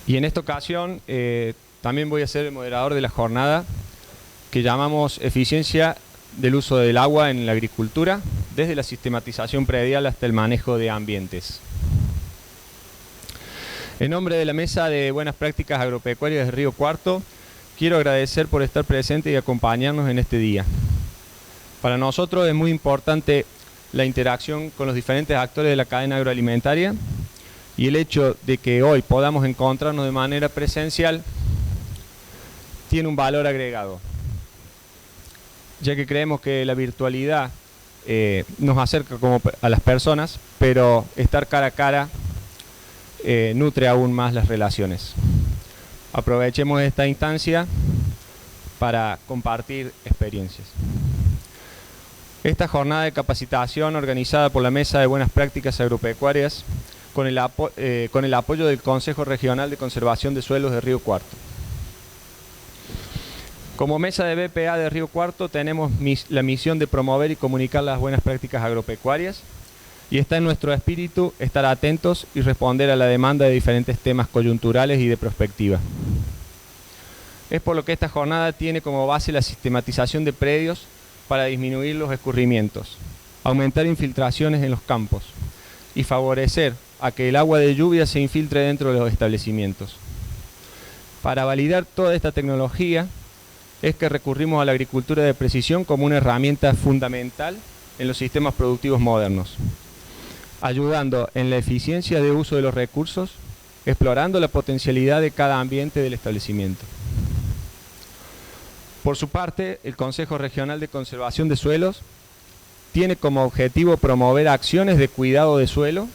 Y en esta ocasión también voy a ser el moderador de la jornada que llamamos Eficiencia del uso del agua en la agricultura, desde la sistematización predial hasta el manejo de ambientes. En nombre de la Mesa de Buenas Prácticas Agropecuarias de Río Cuarto, quiero agradecer por estar presente y acompañarnos en este día. Para nosotros es muy importante la interacción con los diferentes actores de la cadena agroalimentaria y el hecho de que hoy podamos encontrarnos de manera presencial tiene un valor agregado, ya que creemos que la virtualidad nos acerca como a las personas, pero estar cara a cara nutre aún más las relaciones. Aprovechemos esta instancia para compartir experiencias. Esta jornada de capacitación organizada por la Mesa de Buenas Prácticas Agropecuarias con el apoyo del Consejo Regional de Conservación de Suelos de Río Cuarto. Como Mesa de BPA de Río Cuarto tenemos la misión de promover y comunicar las buenas prácticas agropecuarias y está en nuestro espíritu estar atentos y responder a la demanda de diferentes temas coyunturales y de prospectiva. Es por lo que esta jornada tiene como base la sistematización de predios para disminuir los escurrimientos, aumentar infiltraciones en los campos y favorecer a que el agua de lluvia se infiltre dentro de los establecimientos. Para validar toda esta tecnología es que recurrimos a la agricultura de precisión como una herramienta fundamental en los sistemas productivos modernos, ayudando en la eficiencia de uso de los recursos, explorando la potencialidad de cada ambiente del establecimiento. Por su parte, el Consejo Regional de Conservación de Suelos tiene como objetivo promover acciones de cuidado de suelo,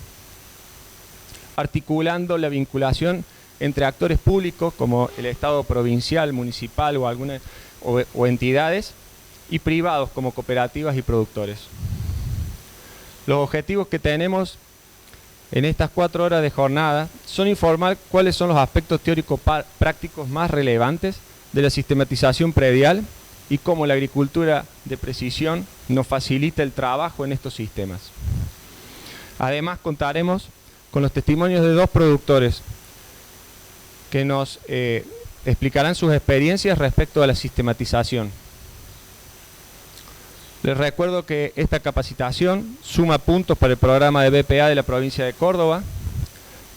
articulando la vinculación entre actores públicos como el Estado provincial, municipal o entidades, y privados como cooperativas y productores. Los objetivos que tenemos en estas 4 horas de jornada son informar cuáles son los aspectos teóricos prácticos más relevantes de la sistematización predial y cómo la agricultura de precisión nos facilita el trabajo en estos sistemas. Además, contaremos con los testimonios de 2 productores que nos explicarán sus experiencias respecto a la sistematización. Les recuerdo que esta capacitación suma puntos para el programa de BPA de la provincia de Córdoba,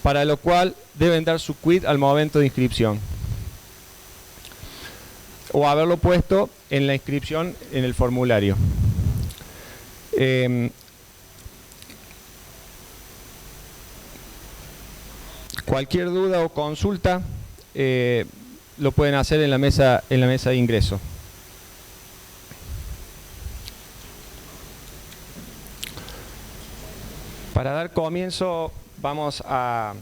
para lo cual deben dar su quit al momento de inscripción o haberlo puesto en la inscripción en el formulario. Cualquier duda o consulta lo pueden hacer en la mesa de ingreso. Para dar comienzo vamos a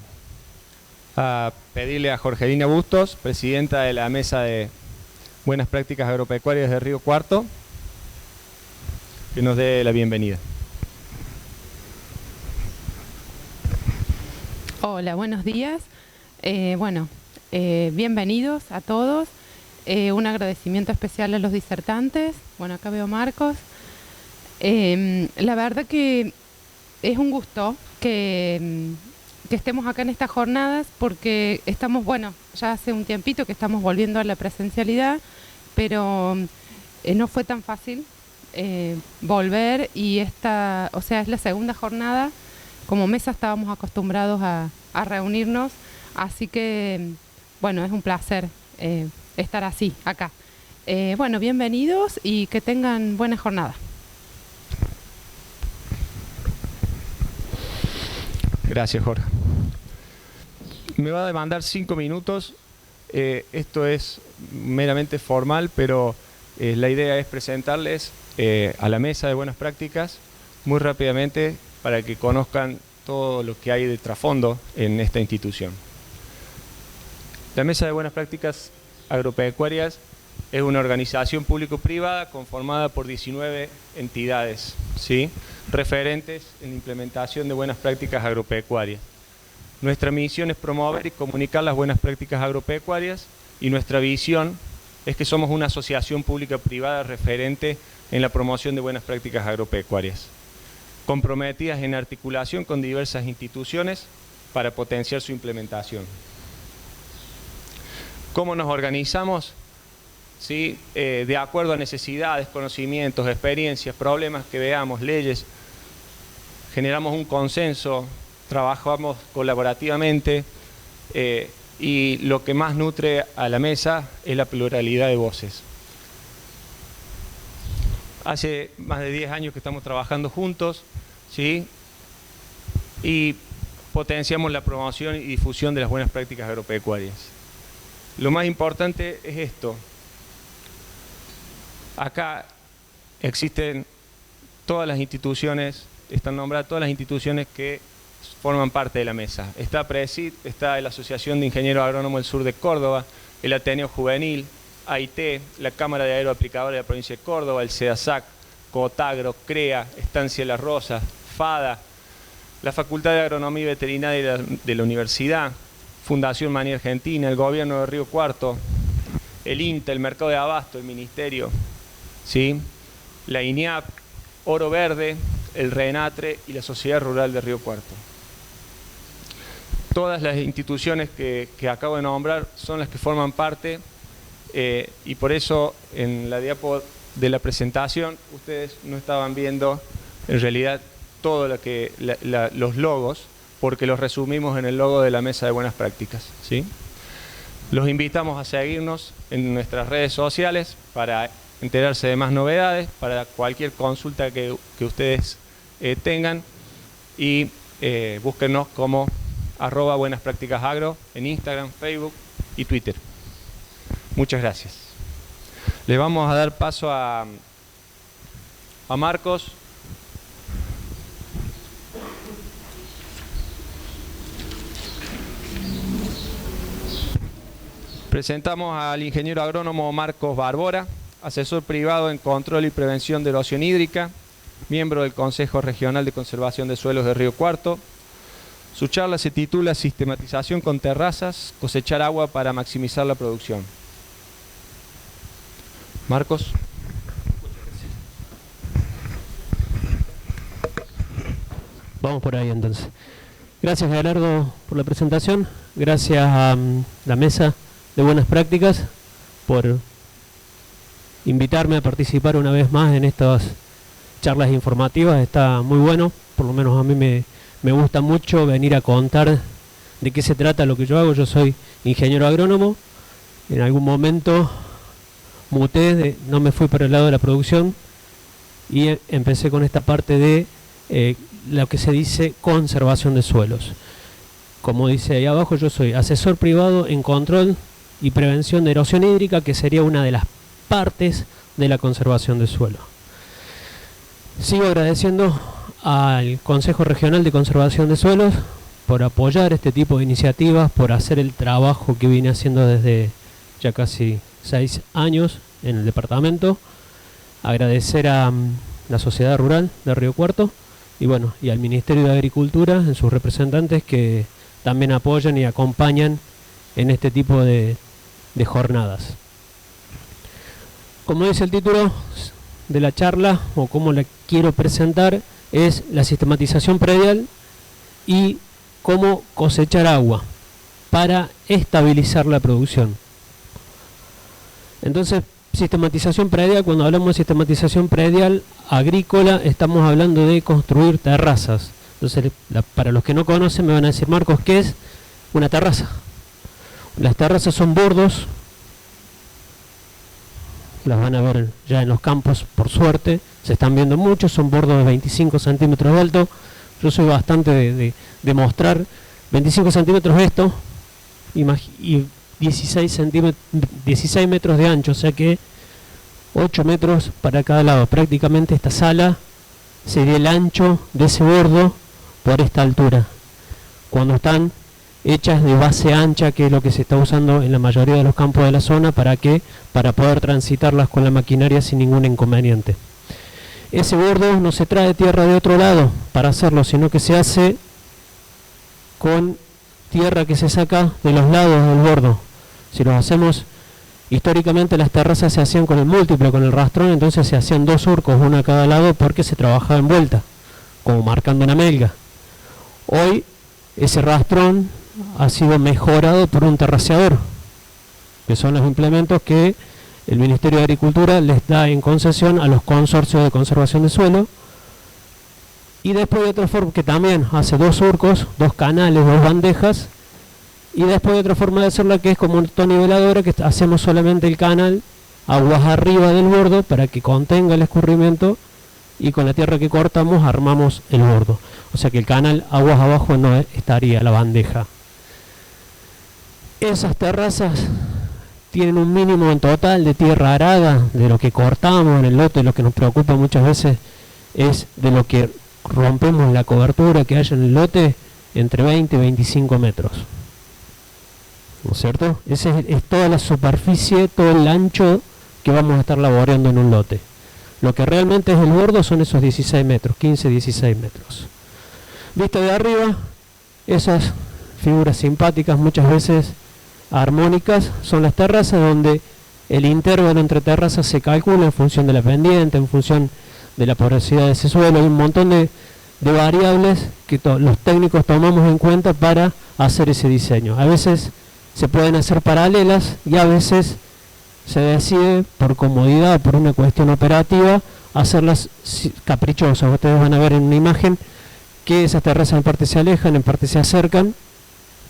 pedirle a Jorgelina Bustos, presidenta de la Mesa de Buenas Prácticas Agropecuarias de Río Cuarto, que nos dé la bienvenida. Hola, buenos días. Bienvenidos a todos. Un agradecimiento especial a los disertantes. Bueno, acá veo a Marcos. La verdad que es un gusto que estemos acá en estas jornadas porque estamos, ya hace un tiempito que estamos volviendo a la presencialidad, pero no fue tan fácil volver y es la segunda jornada. Como mesa estábamos acostumbrados a reunirnos, así que, es un placer estar así, acá. Bienvenidos y que tengan buena jornada. Gracias, Jorge. Me va a demandar 5 minutos. Esto es meramente formal, pero la idea es presentarles a la Mesa de Buenas Prácticas muy rápidamente para que conozcan todo lo que hay de trasfondo en esta institución. La Mesa de Buenas Prácticas Agropecuarias es una organización público-privada conformada por 19 entidades, ¿sí?, referentes en la implementación de buenas prácticas agropecuarias. Nuestra misión es promover y comunicar las buenas prácticas agropecuarias y nuestra visión es que somos una asociación pública-privada referente en la promoción de buenas prácticas agropecuarias, comprometidas en articulación con diversas instituciones para potenciar su implementación. ¿Cómo nos organizamos? ¿Sí? De acuerdo a necesidades, conocimientos, experiencias, problemas que veamos, leyes, generamos un consenso, trabajamos colaborativamente y lo que más nutre a la mesa es la pluralidad de voces. Hace más de 10 años que estamos trabajando juntos, ¿sí? Y potenciamos la promoción y difusión de las buenas prácticas agropecuarias. Lo más importante es esto. Acá existen todas las instituciones, están nombradas todas las instituciones que forman parte de la mesa. Está PRESID, está la Asociación de Ingenieros Agrónomos del Sur de Córdoba, el Ateneo Juvenil, AIT, la Cámara de Agroaplicadores de la Provincia de Córdoba, el CEASAC, COTAGRO, CREA, Estancia La Rosa, FADA, la Facultad de Agronomía y Veterinaria de la Universidad, Fundación Maní Argentina, el Gobierno de Río Cuarto, el INTA, el Mercado de Abasto, el Ministerio, ¿sí? La INIAP, Oro Verde, el RENATRE y la Sociedad Rural de Río Cuarto. Todas las instituciones que acabo de nombrar son las que forman parte y por eso en la diapo de la presentación ustedes no estaban viendo en realidad todo lo que los logos, porque los resumimos en el logo de la Mesa de Buenas Prácticas, ¿sí? Los invitamos a seguirnos en nuestras redes sociales para enterarse de más novedades, para cualquier consulta que ustedes tengan y búsquennos como @buenasprácticasagro en Instagram, Facebook y Twitter. Muchas gracias. Le vamos a dar paso a Marcos. Presentamos al ingeniero agrónomo Marcos Barbora, asesor privado en control y prevención de erosión hídrica, miembro del Consejo Regional de Conservación de Suelos de Río Cuarto. Su charla se titula Sistematización con terrazas, cosechar agua para maximizar la producción. Marcos. Vamos por ahí entonces. Gracias Gerardo por la presentación, gracias a la Mesa de Buenas Prácticas por invitarme a participar una vez más en estas charlas informativas. Está muy bueno, por lo menos a mí me gusta mucho venir a contar de qué se trata lo que yo hago. Yo soy ingeniero agrónomo, en algún momento muté, no me fui para el lado de la producción y empecé con esta parte de lo que se dice conservación de suelos. Como dice ahí abajo, yo soy asesor privado en control y prevención de erosión hídrica, que sería una de las partes de la conservación del suelo. Sigo agradeciendo al Consejo Regional de Conservación de Suelos por apoyar este tipo de iniciativas, por hacer el trabajo que vine haciendo desde ya casi 6 años en el departamento. Agradecer a la Sociedad Rural de Río Cuarto y bueno, y al Ministerio de Agricultura en sus representantes que también apoyan y acompañan en este tipo de jornadas. Como dice el título de la charla, o como la quiero presentar, es la sistematización predial y cómo cosechar agua para estabilizar la producción. Entonces, sistematización predial, cuando hablamos de sistematización predial agrícola, estamos hablando de construir terrazas. Entonces, para los que no conocen, me van a decir, Marcos, ¿qué es una terraza? Las terrazas son bordos, las van a ver ya en los campos, por suerte, se están viendo muchos, son bordos de 25 centímetros de alto. Yo soy bastante de mostrar 25 centímetros esto y 16 metros de ancho, o sea que 8 metros para cada lado. Prácticamente esta sala sería el ancho de ese bordo por esta altura. Cuando están hechas de base ancha, que es lo que se está usando en la mayoría de los campos de la zona, ¿para qué? Para poder transitarlas con la maquinaria sin ningún inconveniente. Ese bordo no se trae tierra de otro lado para hacerlo, sino que se hace con tierra que se saca de los lados del bordo. Si lo hacemos, históricamente las terrazas se hacían con el múltiplo, con el rastrón, entonces se hacían 2 surcos, uno a cada lado, porque se trabajaba en vuelta, como marcando una melga. Hoy ese rastrón ha sido mejorado por un terraceador. que son los implementos que el Ministerio de Agricultura les da en concesión a los consorcios de conservación de suelo. Y después de otra forma que también hace 2 surcos, 2 canales, 2 bandejas. Y después de otra forma de hacerla que es como una niveladora, que hacemos solamente el canal aguas arriba del bordo para que contenga el escurrimiento, y con la tierra que cortamos armamos el bordo. O sea que el canal aguas abajo no estaría la bandeja. Esas terrazas tienen un mínimo en total de tierra arada, de lo que cortamos en el lote. Lo que nos preocupa muchas veces es de lo que rompemos la cobertura que haya en el lote, entre 20 y 25 metros. ¿No es cierto? Esa es toda la superficie, todo el ancho que vamos a estar laboreando en un lote. Lo que realmente es el bordo son esos 16 metros, 15, 16 metros. Visto de arriba, esas figuras simpáticas, muchas veces armónicas, son las terrazas, donde el intervalo entre terrazas se calcula en función de la pendiente, en función de la porosidad de ese suelo. Hay un montón de variables que los técnicos tomamos en cuenta para hacer ese diseño. A veces se pueden hacer paralelas y a veces se decide por comodidad, por una cuestión operativa, hacerlas caprichosas. Ustedes van a ver en una imagen que esas terrazas en parte se alejan, en parte se acercan,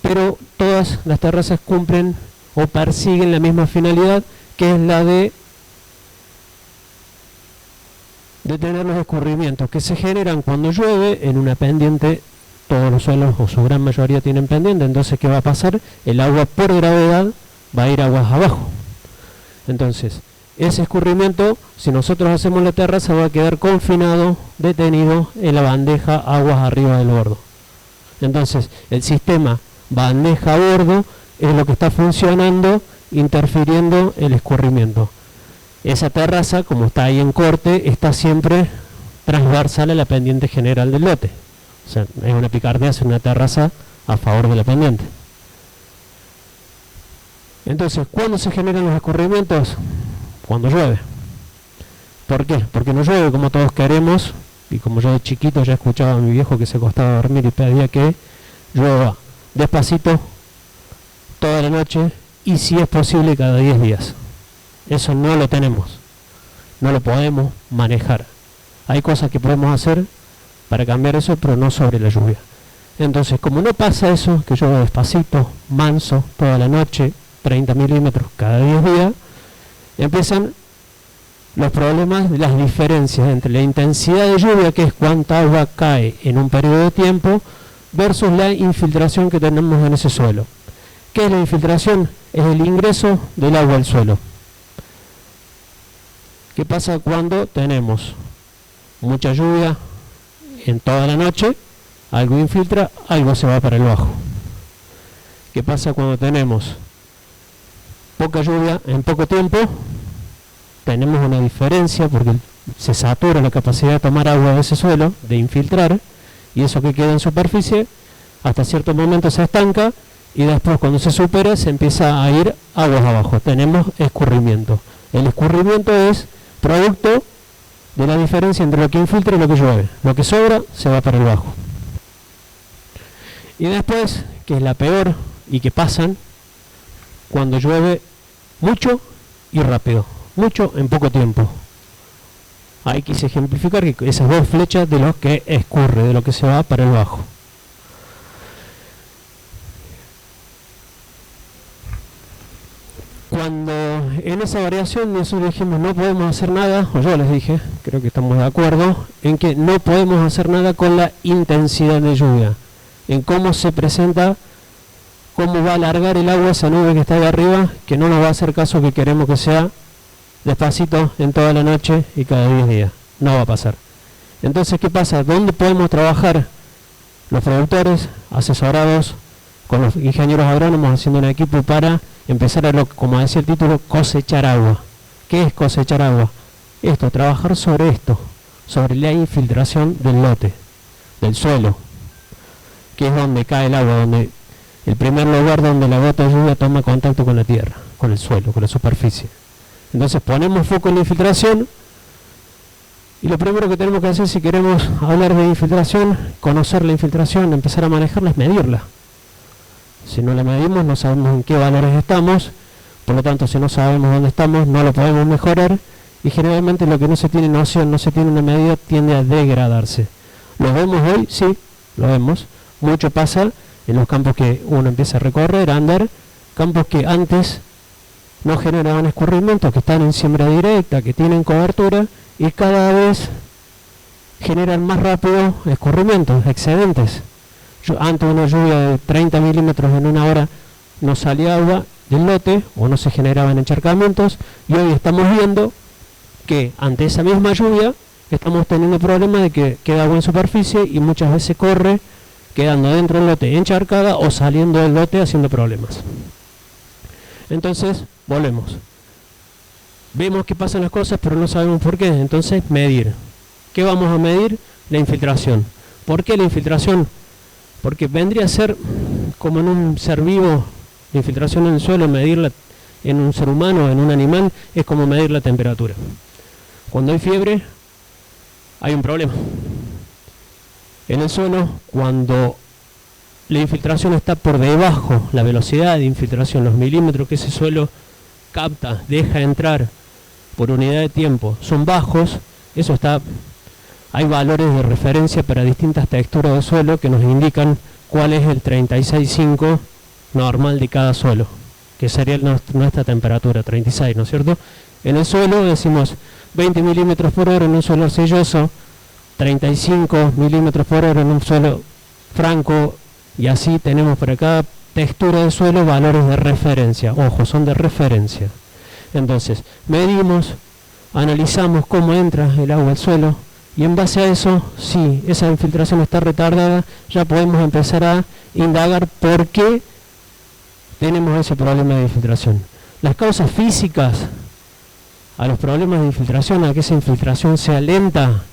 pero todas las terrazas cumplen o persiguen la misma finalidad, que es la de detener los escurrimientos que se generan cuando llueve en una pendiente. Todos los suelos, o su gran mayoría, tienen pendiente. Entonces, ¿qué va a pasar? El agua por gravedad va a ir aguas abajo. Entonces, ese escurrimiento, si nosotros hacemos la terraza, va a quedar confinado, detenido en la bandeja aguas arriba del bordo. Entonces, el sistema bandeja-bordo es lo que está funcionando, interfiriendo el escurrimiento. Esa terraza, como está ahí en corte, está siempre transversal a la pendiente general del lote. O sea, es una picardía hacer una terraza a favor de la pendiente. Entonces, ¿cuándo se generan los escurrimientos? Cuando llueve. ¿Por qué? Porque no llueve como todos queremos, y como yo de chiquito ya escuchaba a mi viejo que se acostaba a dormir y pedía que llueva despacito, toda la noche, y si es posible cada 10 días. Eso no lo tenemos, no lo podemos manejar. Hay cosas que podemos hacer para cambiar eso, pero no sobre la lluvia. Entonces, como no pasa eso, que llueve despacito, manso, toda la noche, 30 milímetros cada 10 días, empiezan los problemas de las diferencias entre la intensidad de lluvia, que es cuánta agua cae en un periodo de tiempo, versus la infiltración que tenemos en ese suelo. ¿Qué es la infiltración? Es el ingreso del agua al suelo. ¿Qué pasa cuando tenemos mucha lluvia en toda la noche? Algo infiltra, algo se va para el bajo. ¿Qué pasa cuando tenemos poca lluvia en poco tiempo? Tenemos una diferencia porque se satura la capacidad de tomar agua de ese suelo, de infiltrar, y eso que queda en superficie hasta cierto momento se estanca, y después cuando se supera se empieza a ir aguas abajo. Tenemos escurrimiento. El escurrimiento es producto de la diferencia entre lo que infiltra y lo que llueve. Lo que sobra se va para el bajo. Y después, que es la peor y que pasan, cuando llueve mucho y rápido, mucho en poco tiempo. Ahí quise ejemplificar que esas dos flechas de lo que escurre, de lo que se va para el bajo. Cuando en esa variación nosotros dijimos no podemos hacer nada, o yo les dije, creo que estamos de acuerdo, en que no podemos hacer nada con la intensidad de lluvia, en cómo se presenta, cómo va a alargar el agua esa nube que está ahí arriba, que no nos va a hacer caso, que queremos que sea despacito en toda la noche y cada 10 días. No va a pasar. Entonces, ¿qué pasa? ¿Dónde podemos trabajar los productores asesorados con los ingenieros agrónomos haciendo un equipo para empezar a, como decía el título, cosechar agua? ¿Qué es cosechar agua? Esto, trabajar sobre esto, sobre la infiltración del lote, del suelo, que es donde cae el agua, donde el primer lugar donde la gota de lluvia toma contacto con la tierra, con el suelo, con la superficie. Entonces ponemos foco en la infiltración, y lo primero que tenemos que hacer si queremos hablar de infiltración, conocer la infiltración, empezar a manejarla, es medirla. Si no la medimos, no sabemos en qué valores estamos, por lo tanto si no sabemos dónde estamos no lo podemos mejorar, y generalmente lo que no se tiene noción, no se tiene una medida, tiende a degradarse. ¿Lo vemos hoy? Sí, lo vemos. Mucho pasa en los campos que uno empieza a recorrer, a andar, campos que antes no generaban escurrimientos, que están en siembra directa, que tienen cobertura, y cada vez generan más rápido escurrimientos, excedentes. Antes una lluvia de 30 milímetros en una hora no salía agua del lote o no se generaban encharcamientos, y hoy estamos viendo que ante esa misma lluvia estamos teniendo problemas de que queda agua en superficie y muchas veces corre quedando dentro del lote encharcada o saliendo del lote haciendo problemas. Entonces volvemos, vemos que pasan las cosas pero no sabemos por qué. Entonces medir. ¿Qué vamos a medir? La infiltración. ¿Por qué la infiltración? Porque vendría a ser como en un ser vivo, la infiltración en el suelo, medirla en un ser humano, en un animal, es como medir la temperatura. Cuando hay fiebre, hay un problema. En el suelo, cuando la infiltración está por debajo, la velocidad de infiltración, los milímetros que ese suelo capta, deja entrar por unidad de tiempo, son bajos, eso está... Hay valores de referencia para distintas texturas de suelo que nos indican cuál es el 36,5 normal de cada suelo, que sería nuestra temperatura, 36, ¿no es cierto? En el suelo decimos 20 milímetros por hora en un suelo arcilloso, 35 milímetros por hora en un suelo franco, y así tenemos para cada textura de suelo valores de referencia. Ojo, son de referencia. Entonces, medimos, analizamos cómo entra el agua al suelo, y en base a eso, si esa infiltración está retardada, ya podemos empezar a indagar por qué tenemos ese problema de infiltración. Las causas físicas a los problemas de infiltración, a que esa infiltración sea lenta,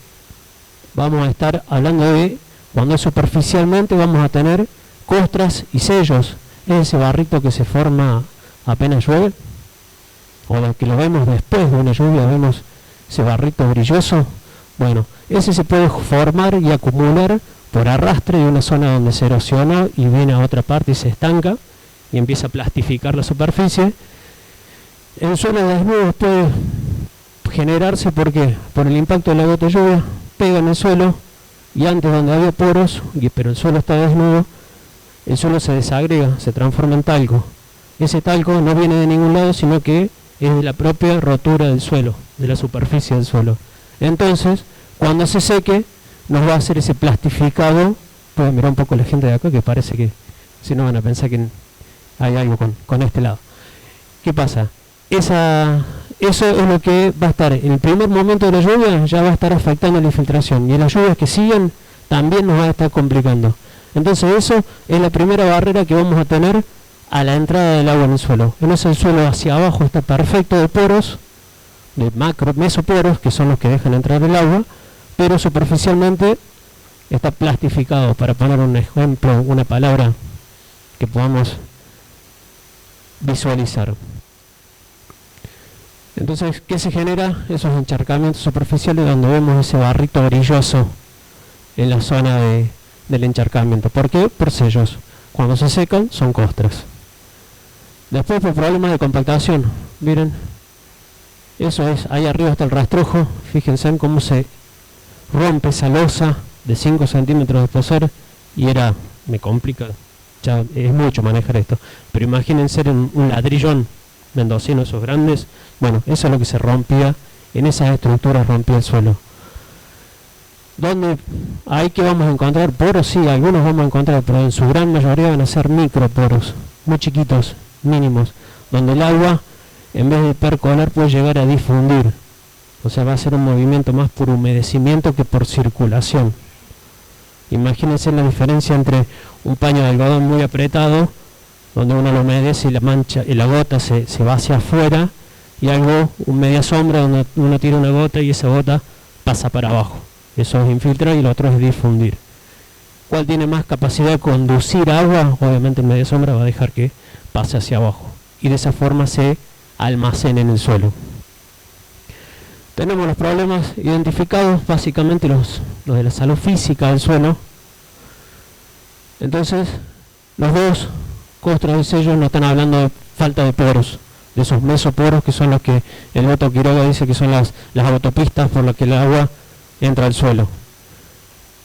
vamos a estar hablando de cuando superficialmente vamos a tener costras y sellos. Es ese barrito que se forma apenas llueve, o que lo vemos después de una lluvia, vemos ese barrito brilloso. Bueno, ese se puede formar y acumular por arrastre de una zona donde se erosiona y viene a otra parte y se estanca y empieza a plastificar la superficie. En zonas desnudas puede generarse porque por el impacto de la gota de lluvia pega en el suelo, y antes donde había poros, pero el suelo está desnudo, el suelo se desagrega, se transforma en talco. Ese talco no viene de ningún lado, sino que es de la propia rotura del suelo, de la superficie del suelo. Entonces, cuando se seque, nos va a hacer ese plastificado. Pueden mirar un poco la gente de acá, que parece que si no van a pensar que hay algo con este lado. ¿Qué pasa? Eso es lo que va a estar en el primer momento de la lluvia, ya va a estar afectando la infiltración, y en las lluvias que siguen también nos va a estar complicando. Entonces eso es la primera barrera que vamos a tener a la entrada del agua en el suelo. En ese suelo hacia abajo está perfecto de poros, de mesoporos, que son los que dejan entrar el agua, pero superficialmente está plastificado. Para poner un ejemplo, una palabra que podamos visualizar. Entonces, ¿qué se genera? Esos encharcamientos superficiales donde vemos ese barrito brilloso en la zona del encharcamiento. ¿Por qué? Por sellos. Cuando se secan, son costras. Después, por problemas de compactación. Miren, eso es, ahí arriba está el rastrojo. Fíjense en cómo se rompe esa losa de 5 centímetros de espesor, y me complica, ya es mucho manejar esto, pero imagínense un ladrillón mendocino, esos grandes. Bueno, eso es lo que se rompía, en esas estructuras rompía el suelo. ¿Dónde? Ahí que vamos a encontrar poros, sí, algunos vamos a encontrar, pero en su gran mayoría van a ser microporos, muy chiquitos, mínimos, donde el agua, en vez de percolar, puede llegar a difundir. O sea, va a ser un movimiento más por humedecimiento que por circulación. Imagínense la diferencia entre un paño de algodón muy apretado, donde uno lo humedece y la mancha y la gota se va hacia afuera, y un media sombra donde uno tira una gota y esa gota pasa para abajo. Eso es infiltrar y lo otro es difundir. ¿Cuál tiene más capacidad de conducir agua? Obviamente el media sombra va a dejar que pase hacia abajo, y de esa forma se almacena en el suelo. Tenemos los problemas identificados, básicamente los de la salud física del suelo. Entonces, los dos costras de sellos no están hablando de falta de poros, de esos mesoporos que son los que el Beto Quiroga dice que son las autopistas por las que el agua entra al suelo.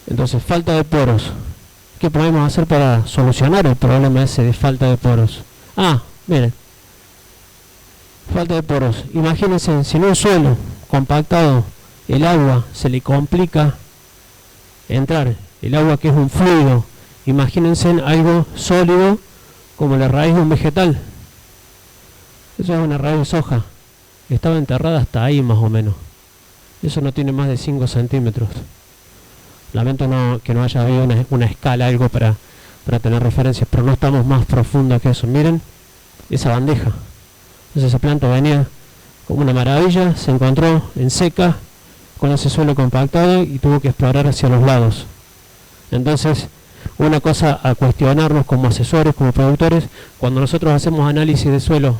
Entonces, falta de poros. ¿Qué podemos hacer para solucionar el problema ese de falta de poros? Miren, falta de poros. Imagínense, si en un suelo compactado el agua se le complica entrar, el agua que es un fluido, imagínense en algo sólido como la raíz de un vegetal. Eso es una raíz de soja. Estaba enterrada hasta ahí más o menos. Eso no tiene más de 5 centímetros. Lamento que no haya habido una escala, algo para tener referencias, pero no estamos más profundos que eso. Miren esa bandeja. Entonces esa planta venía como una maravilla, se encontró en seca, con ese suelo compactado y tuvo que explorar hacia los lados. Entonces, una cosa a cuestionarnos como asesores, como productores, cuando nosotros hacemos análisis de suelo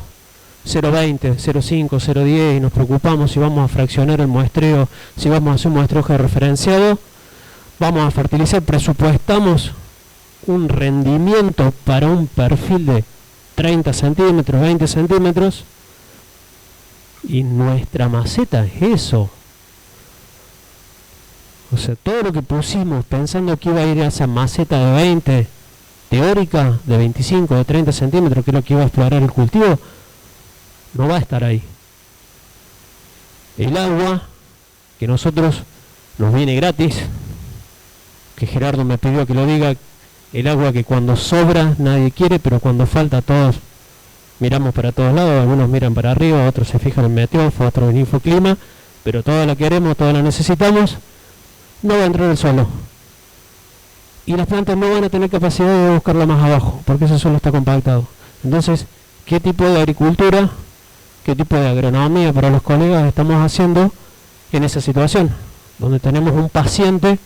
0,20, 0,5, 0,10 y nos preocupamos si vamos a fraccionar el muestreo, si vamos a hacer un muestreo referenciado, vamos a fertilizar, presupuestamos un rendimiento para un perfil de 30 centímetros, 20 centímetros, y nuestra maceta es eso. O sea, todo lo que pusimos pensando que iba a ir a esa maceta de 20, teórica, de 25, de 30 centímetros, que es lo que iba a explorar el cultivo, no va a estar ahí. El agua, que nosotros nos viene gratis, que Gerardo me pidió que lo diga, el agua que cuando sobra nadie quiere, pero cuando falta todos miramos para todos lados, algunos miran para arriba, otros se fijan en meteófo, otros en infoclima, pero toda la queremos, toda la necesitamos, no va a entrar el suelo. Y las plantas no van a tener capacidad de buscarla más abajo, porque ese suelo está compactado. Entonces, ¿qué tipo de agricultura, qué tipo de agronomía para los colegas estamos haciendo en esa situación? Donde tenemos un paciente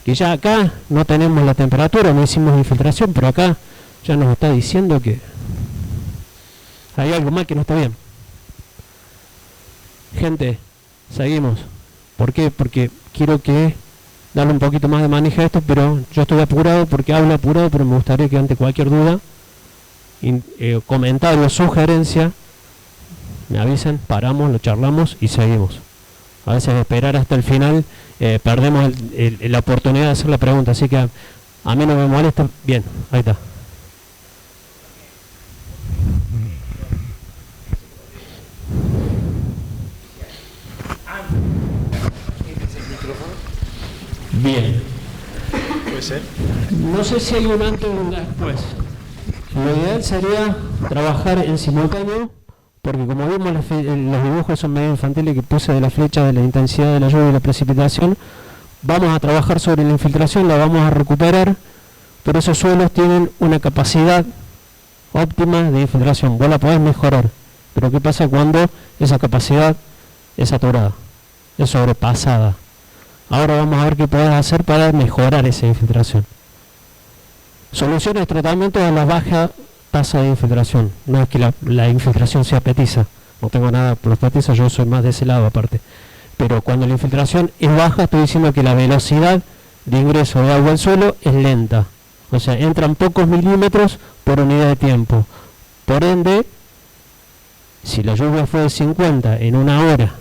que ya acá no tenemos la temperatura, no hicimos infiltración, pero acá ya nos está diciendo que hay algo mal que no está bien. Gente, seguimos. ¿Por qué? Porque quiero darle un poquito más de manejo a esto, pero yo estoy apurado porque hablo apurado, pero me gustaría que ante cualquier duda, comentario, sugerencia, me avisen, paramos, lo charlamos y seguimos. A veces esperar hasta el final perdemos la oportunidad de hacer la pregunta, así que a mí no me molesta. Bien, ahí está. Bien. ¿Puede ser? No sé si hay un antes o un después. Lo ideal sería trabajar en simultáneo, porque como vimos los dibujos son medio infantiles que puse de la flecha de la intensidad de la lluvia y la precipitación. Vamos a trabajar sobre la infiltración, la vamos a recuperar, pero esos suelos tienen una capacidad óptima de infiltración. Vos la podés mejorar, pero ¿qué pasa cuando esa capacidad es saturada, es sobrepasada? Ahora vamos a ver qué podés hacer para mejorar esa infiltración. Soluciones de tratamiento a la baja tasa de infiltración. No es que la infiltración sea petiza, no tengo nada por los petizas, yo soy más de ese lado aparte. Pero cuando la infiltración es baja, estoy diciendo que la velocidad de ingreso de agua al suelo es lenta. O sea, entran pocos milímetros por unidad de tiempo. Por ende, si la lluvia fue de 50 en una hora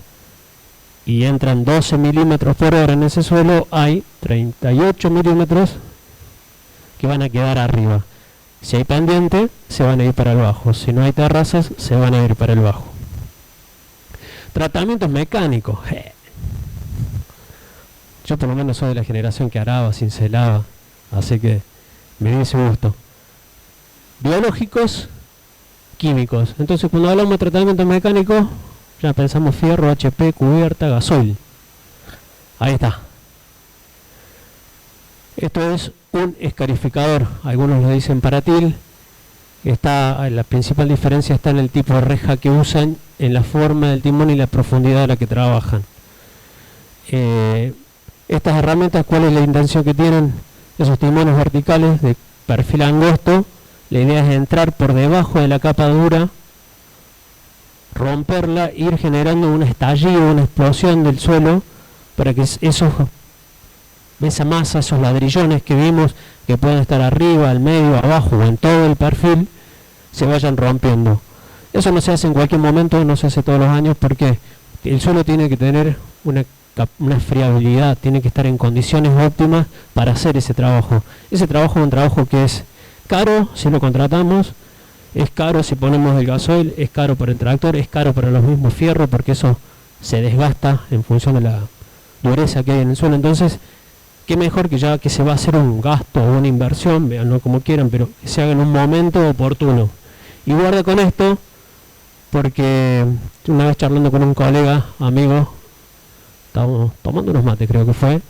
y entran 12 milímetros por hora en ese suelo, hay 38 milímetros que van a quedar arriba. Si hay pendiente, se van a ir para el bajo. Si no hay terrazas, se van a ir para el bajo. Tratamientos mecánicos. Yo por lo menos soy de la generación que araba, cincelaba, así que me dio ese gusto. Biológicos, químicos. Entonces cuando hablamos de tratamientos mecánicos, ya pensamos fierro, HP, cubierta, gasoil. Ahí está. Esto es un escarificador, algunos lo dicen paratil. La principal diferencia está en el tipo de reja que usan, en la forma del timón y la profundidad a la que trabajan. Estas herramientas, ¿cuál es la intención que tienen? Esos timones verticales de perfil angosto, la idea es entrar por debajo de la capa dura, romperla, ir generando un estallido, una explosión del suelo, para que esa masa, esos ladrillones que vimos que pueden estar arriba, al medio, abajo o en todo el perfil, se vayan rompiendo. Eso no se hace en cualquier momento, no se hace todos los años, porque el suelo tiene que tener una friabilidad, tiene que estar en condiciones óptimas para hacer ese trabajo. Ese trabajo es un trabajo que es caro si lo contratamos, es caro si ponemos el gasoil, es caro para el tractor, es caro para los mismos fierros, porque eso se desgasta en función de la dureza que hay en el suelo. Entonces, qué mejor que ya que se va a hacer un gasto o una inversión, veanlo como quieran, pero que se haga en un momento oportuno. Y guarda con esto, porque una vez charlando con un colega, amigo, estábamos tomando unos mates, creo que fue,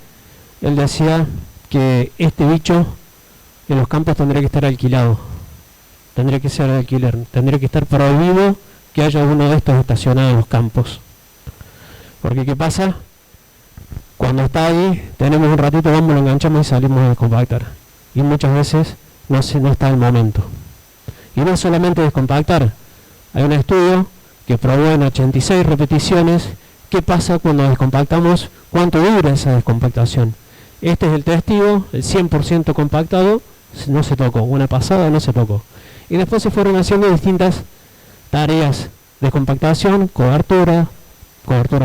él decía que este bicho en los campos tendría que estar alquilado, tendría que ser de alquiler, tendría que estar prohibido que haya uno de estos estacionado en los campos. Porque ¿qué pasa? Cuando está ahí, tenemos un ratito, vamos, lo enganchamos y salimos a descompactar. Y muchas veces no está el momento. Y no es solamente descompactar. Hay un estudio que probó en 86 repeticiones qué pasa cuando descompactamos, cuánto dura esa descompactación. Este es el testigo, el 100% compactado, no se tocó. Una pasada no se tocó. Y después se fueron haciendo distintas tareas de compactación, cobertura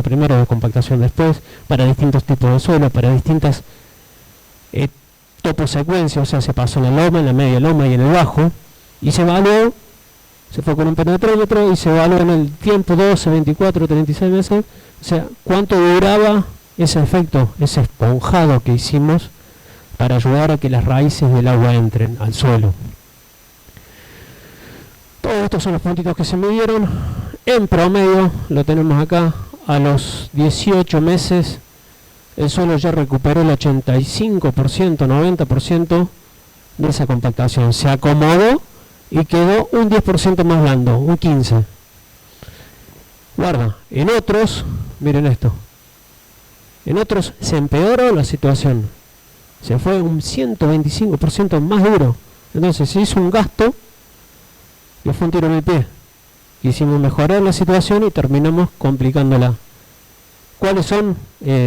primero, descompactación después, para distintos tipos de suelo, para distintas toposecuencias, o sea, se pasó en la loma, en la media loma y en el bajo, y se evaluó, se fue con un penetrómetro y se evaluó en el tiempo 12, 24, 36 meses, o sea, cuánto duraba ese efecto, ese esponjado que hicimos para ayudar a que las raíces del agua entren al suelo. Todos estos son los puntitos que se midieron. En promedio, lo tenemos acá, a los 18 meses el suelo ya recuperó el 85%, 90% de esa compactación. Se acomodó y quedó un 10% más blando, un 15%. Guarda, en otros, miren esto, en otros se empeoró la situación. Se fue un 125% más duro. Entonces se hizo un gasto y fue un tiro en el pie. Quisimos mejorar la situación y terminamos complicándola. ¿Cuáles son?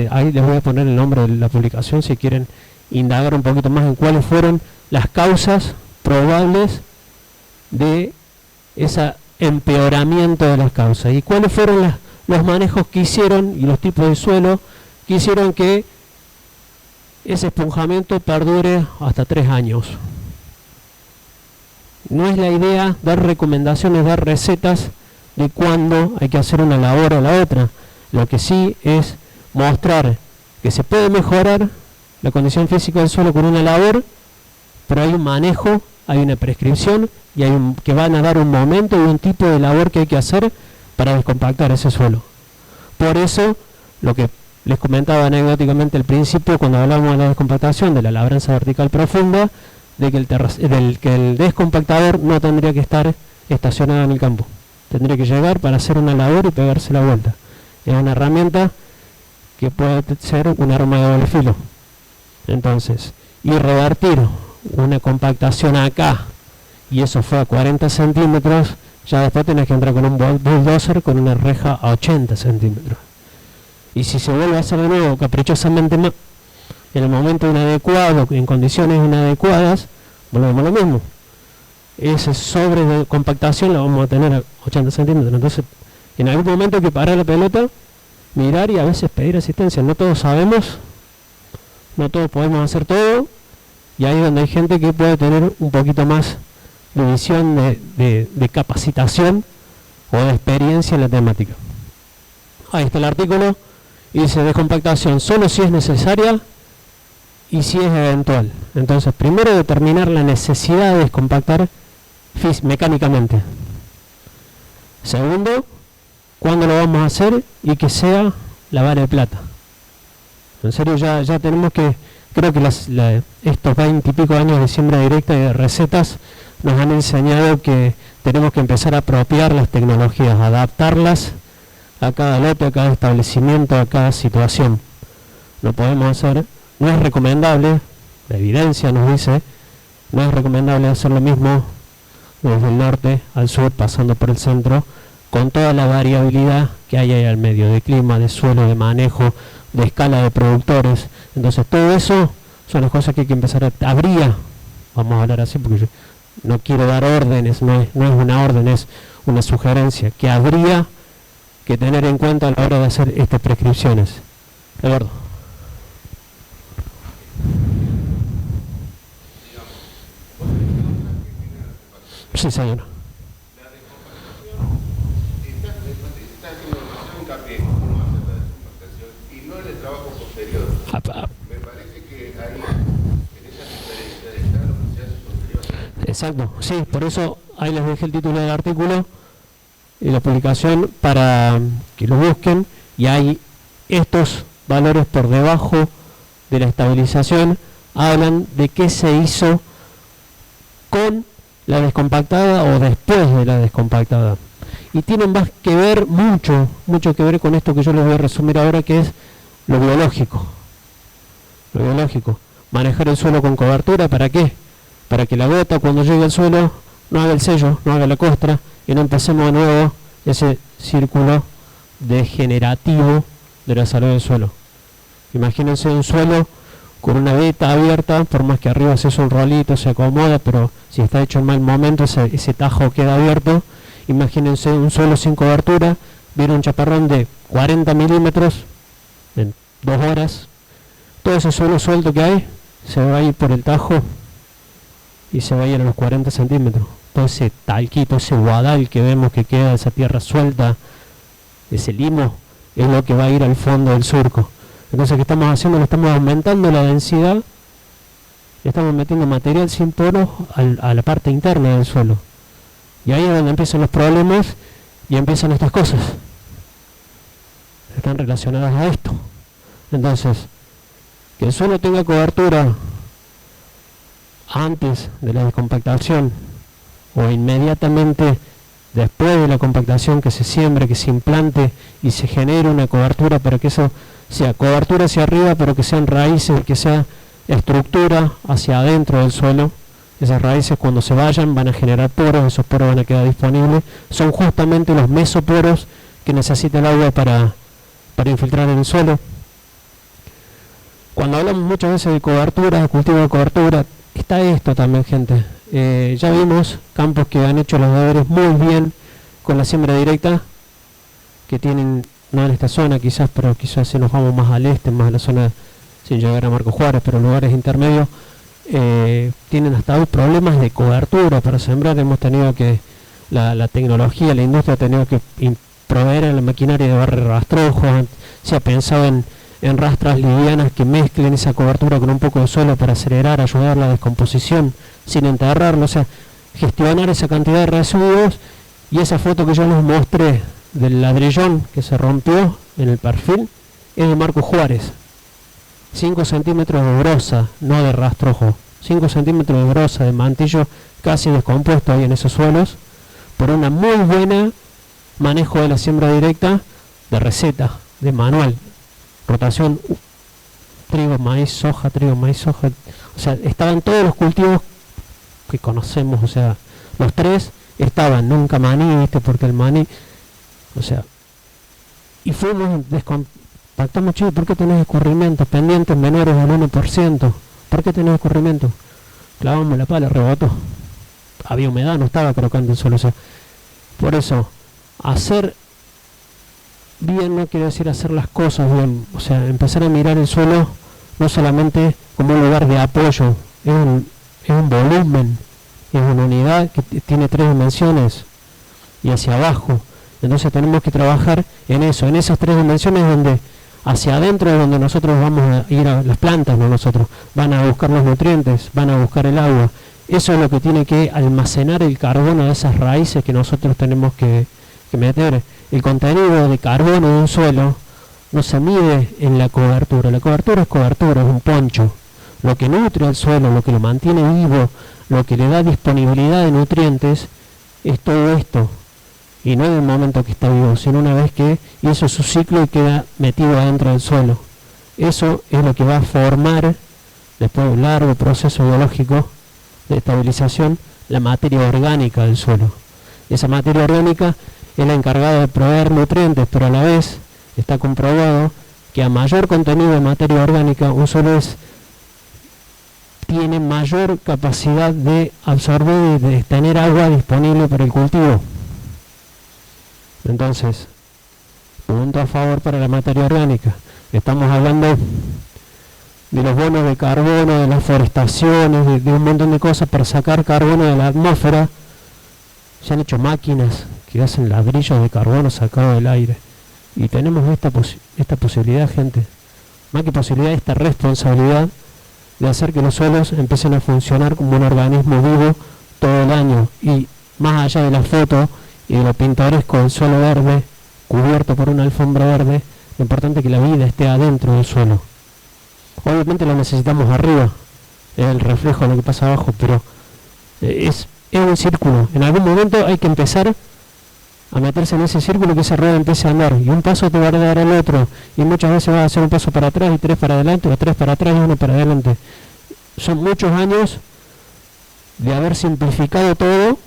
Ahí les voy a poner el nombre de la publicación si quieren indagar un poquito más en cuáles fueron las causas probables de ese empeoramiento de las causas y cuáles fueron los manejos que hicieron y los tipos de suelo que hicieron que ese esponjamiento perdure hasta 3 años. No es la idea dar recomendaciones, dar recetas de cuándo hay que hacer una labor o la otra. Lo que sí es mostrar que se puede mejorar la condición física del suelo con una labor, pero hay un manejo, hay una prescripción y que van a dar un momento y un tipo de labor que hay que hacer para descompactar ese suelo. Por eso, lo que les comentaba anecdóticamente al principio, cuando hablábamos de la descompactación, de la labranza vertical profunda, de que el descompactador no tendría que estar estacionado en el campo. Tendría que llegar para hacer una labor y pegarse la vuelta. Es una herramienta que puede ser un arma de doble filo. Entonces, y revertir una compactación acá, y eso fue a 40 centímetros, ya después tenés que entrar con un bulldozer con una reja a 80 centímetros. Y si se vuelve a hacer de nuevo caprichosamente más, en el momento inadecuado, en condiciones inadecuadas, volvemos a lo mismo. Ese sobre de compactación lo vamos a tener a 80 centímetros. Entonces, en algún momento hay que parar la pelota, mirar y a veces pedir asistencia. No todos sabemos, no todos podemos hacer todo, y ahí es donde hay gente que puede tener un poquito más de visión de capacitación o de experiencia en la temática. Ahí está el artículo, y dice descompactación solo si es necesaria y si es eventual. Entonces, primero determinar la necesidad de descompactar mecánicamente. Segundo, cuándo lo vamos a hacer y que sea la vara de plata. En serio, ya tenemos que, creo que estos 20 y pico años de siembra directa y de recetas nos han enseñado que tenemos que empezar a apropiar las tecnologías, adaptarlas a cada lote, a cada establecimiento, a cada situación. Lo podemos hacer. No es recomendable, la evidencia nos dice, no es recomendable hacer lo mismo desde el norte al sur, pasando por el centro, con toda la variabilidad que hay ahí al medio, de clima, de suelo, de manejo, de escala de productores. Entonces todo eso son las cosas que hay que empezar vamos a hablar así porque yo no quiero dar órdenes, no es una orden, es una sugerencia que habría que tener en cuenta a la hora de hacer estas prescripciones. Eduardo. Sí, señor. Me parece que ahí, en esa diferencia está lo que se hace posterior. Exacto, sí, por eso ahí les dejé el título del artículo y la publicación para que lo busquen, y hay estos valores por debajo de la estabilización, hablan de qué se hizo con la descompactada o después de la descompactada. Y tienen más que ver, mucho que ver con esto que yo les voy a resumir ahora, que es lo biológico. Lo biológico. Manejar el suelo con cobertura, ¿para qué? Para que la gota cuando llegue al suelo no haga el sello, no haga la costra, y no empecemos de nuevo ese círculo degenerativo de la salud del suelo. Imagínense un suelo con una veta abierta, por más que arriba se hace un rolito, se acomoda, pero si está hecho en mal momento, ese tajo queda abierto. Imagínense un suelo sin cobertura, viene un chaparrón de 40 milímetros en 2 horas, todo ese suelo suelto que hay se va a ir por el tajo y se va a ir a los 40 centímetros. Todo ese talquito, ese guadal que vemos que queda, esa tierra suelta, ese limo, es lo que va a ir al fondo del surco. Entonces, ¿qué estamos haciendo? Le estamos aumentando la densidad, le estamos metiendo material sin poros a la parte interna del suelo. Y ahí es donde empiezan los problemas y empiezan estas cosas. Están relacionadas a esto. Entonces, que el suelo tenga cobertura antes de la descompactación o inmediatamente después de la compactación, que se siembre, que se implante y se genere una cobertura, pero que eso sea cobertura hacia arriba, pero que sean raíces, que sea estructura hacia adentro del suelo. Esas raíces, cuando se vayan, van a generar poros, esos poros van a quedar disponibles. Son justamente los mesoporos que necesita el agua para infiltrar en el suelo. Cuando hablamos muchas veces de cobertura, de cultivo de cobertura, está esto también, gente. Ya vimos campos que han hecho los deberes muy bien con la siembra directa, que tienen, no en esta zona quizás, pero quizás si nos vamos más al este, más a la zona, sin llegar a Marcos Juárez, pero lugares intermedios, tienen hasta hoy problemas de cobertura para sembrar. Hemos tenido que, la tecnología, la industria ha tenido que proveer a la maquinaria de barrer rastrojos. Se ha pensado en rastras livianas que mezclen esa cobertura con un poco de suelo para acelerar, ayudar a la descomposición sin enterrarlo, o sea, gestionar esa cantidad de residuos. Y esa foto que yo les mostré del ladrillón que se rompió en el perfil es de Marcos Juárez. 5 centímetros de brosa, no de rastrojo, 5 centímetros de brosa, de mantillo casi descompuesto ahí en esos suelos, por una muy buena manejo de la siembra directa, de receta, de manual, rotación, trigo, maíz, soja, o sea, estaban todos los cultivos que conocemos, o sea, los tres estaban, nunca maní, ¿viste? Porque el maní, o sea, y fuimos pactamos, chico, ¿por qué tenés escurrimientos pendientes menores del 1%? ¿Por qué tenés escurrimientos? Clavamos la pala, rebotó. Había humedad, no estaba crocante el suelo. O sea, por eso, hacer bien no quiere decir hacer las cosas bien. O sea, empezar a mirar el suelo no solamente como un lugar de apoyo, es un volumen, es una unidad que tiene 3 dimensiones y hacia abajo. Entonces tenemos que trabajar en eso, en esas 3 dimensiones donde hacia adentro es donde nosotros vamos a ir a las plantas, no nosotros, van a buscar los nutrientes, van a buscar el agua. Eso es lo que tiene que almacenar el carbono de esas raíces que nosotros tenemos que meter. El contenido de carbono de un suelo no se mide en la cobertura es cobertura, es un poncho. Lo que nutre al suelo, lo que lo mantiene vivo, lo que le da disponibilidad de nutrientes, es todo esto. Y no en el momento que está vivo, sino una vez que hizo su ciclo y queda metido adentro del suelo. Eso es lo que va a formar, después de un largo proceso biológico de estabilización, la materia orgánica del suelo. Esa materia orgánica es la encargada de proveer nutrientes, pero a la vez está comprobado que a mayor contenido de materia orgánica, un suelo tiene mayor capacidad de absorber y de tener agua disponible para el cultivo. Entonces, punto a favor para la materia orgánica. Estamos hablando de los bonos de carbono, de las forestaciones, de un montón de cosas para sacar carbono de la atmósfera. Se han hecho máquinas que hacen ladrillos de carbono sacado del aire. Y tenemos esta posibilidad, gente. Más que posibilidad, esta responsabilidad de hacer que los suelos empiecen a funcionar como un organismo vivo todo el año. Y más allá de la foto y de lo pintoresco del suelo verde, cubierto por una alfombra verde, lo importante es que la vida esté adentro del suelo. Obviamente lo necesitamos arriba, es el reflejo de lo que pasa abajo, pero es un círculo. En algún momento hay que empezar a meterse en ese círculo, que esa rueda empiece a andar, y un paso te va a dar el otro, y muchas veces vas a hacer un paso para atrás y 3 para adelante, o 3 para atrás y 1 para adelante. Son muchos años de haber simplificado todo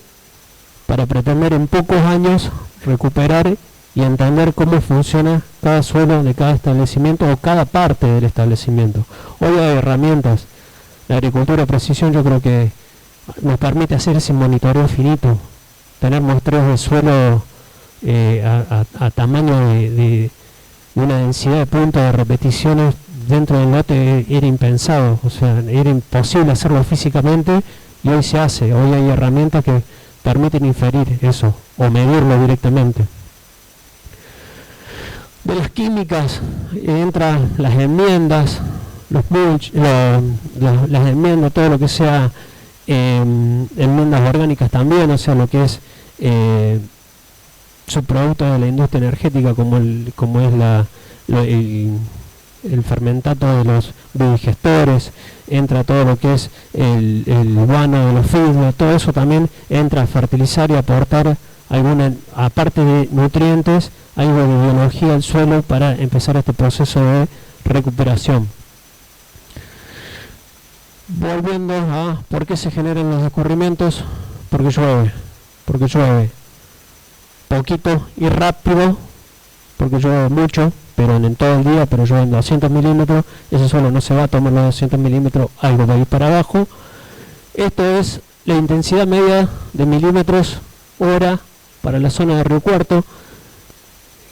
para pretender en pocos años recuperar y entender cómo funciona cada suelo de cada establecimiento o cada parte del establecimiento. Hoy hay herramientas. La agricultura de precisión, yo creo que nos permite hacer ese monitoreo finito, tener muestreos de suelo a tamaño de una densidad de puntos de repeticiones dentro del lote. Era impensado, o sea, era imposible hacerlo físicamente, y hoy se hace. Hoy hay herramientas que permiten inferir eso o medirlo directamente. De las químicas entran las enmiendas, los mulch, las enmiendas, todo lo que sea enmiendas orgánicas también, o sea, lo que es subproductos de la industria energética, como es el fermentato de los biodigestores, entra todo lo que es el guano de los fibras, todo eso también entra a fertilizar y aportar alguna, aparte de nutrientes, algo de biología al suelo para empezar este proceso de recuperación. Volviendo a por qué se generan los escurrimientos, porque llueve poquito y rápido, porque llueve mucho, pero en todo el día, pero llueven 200 milímetros, ese suelo no se va a tomar los 200 milímetros, algo va a ir para abajo. Esto es la intensidad media de milímetros hora para la zona de Río Cuarto.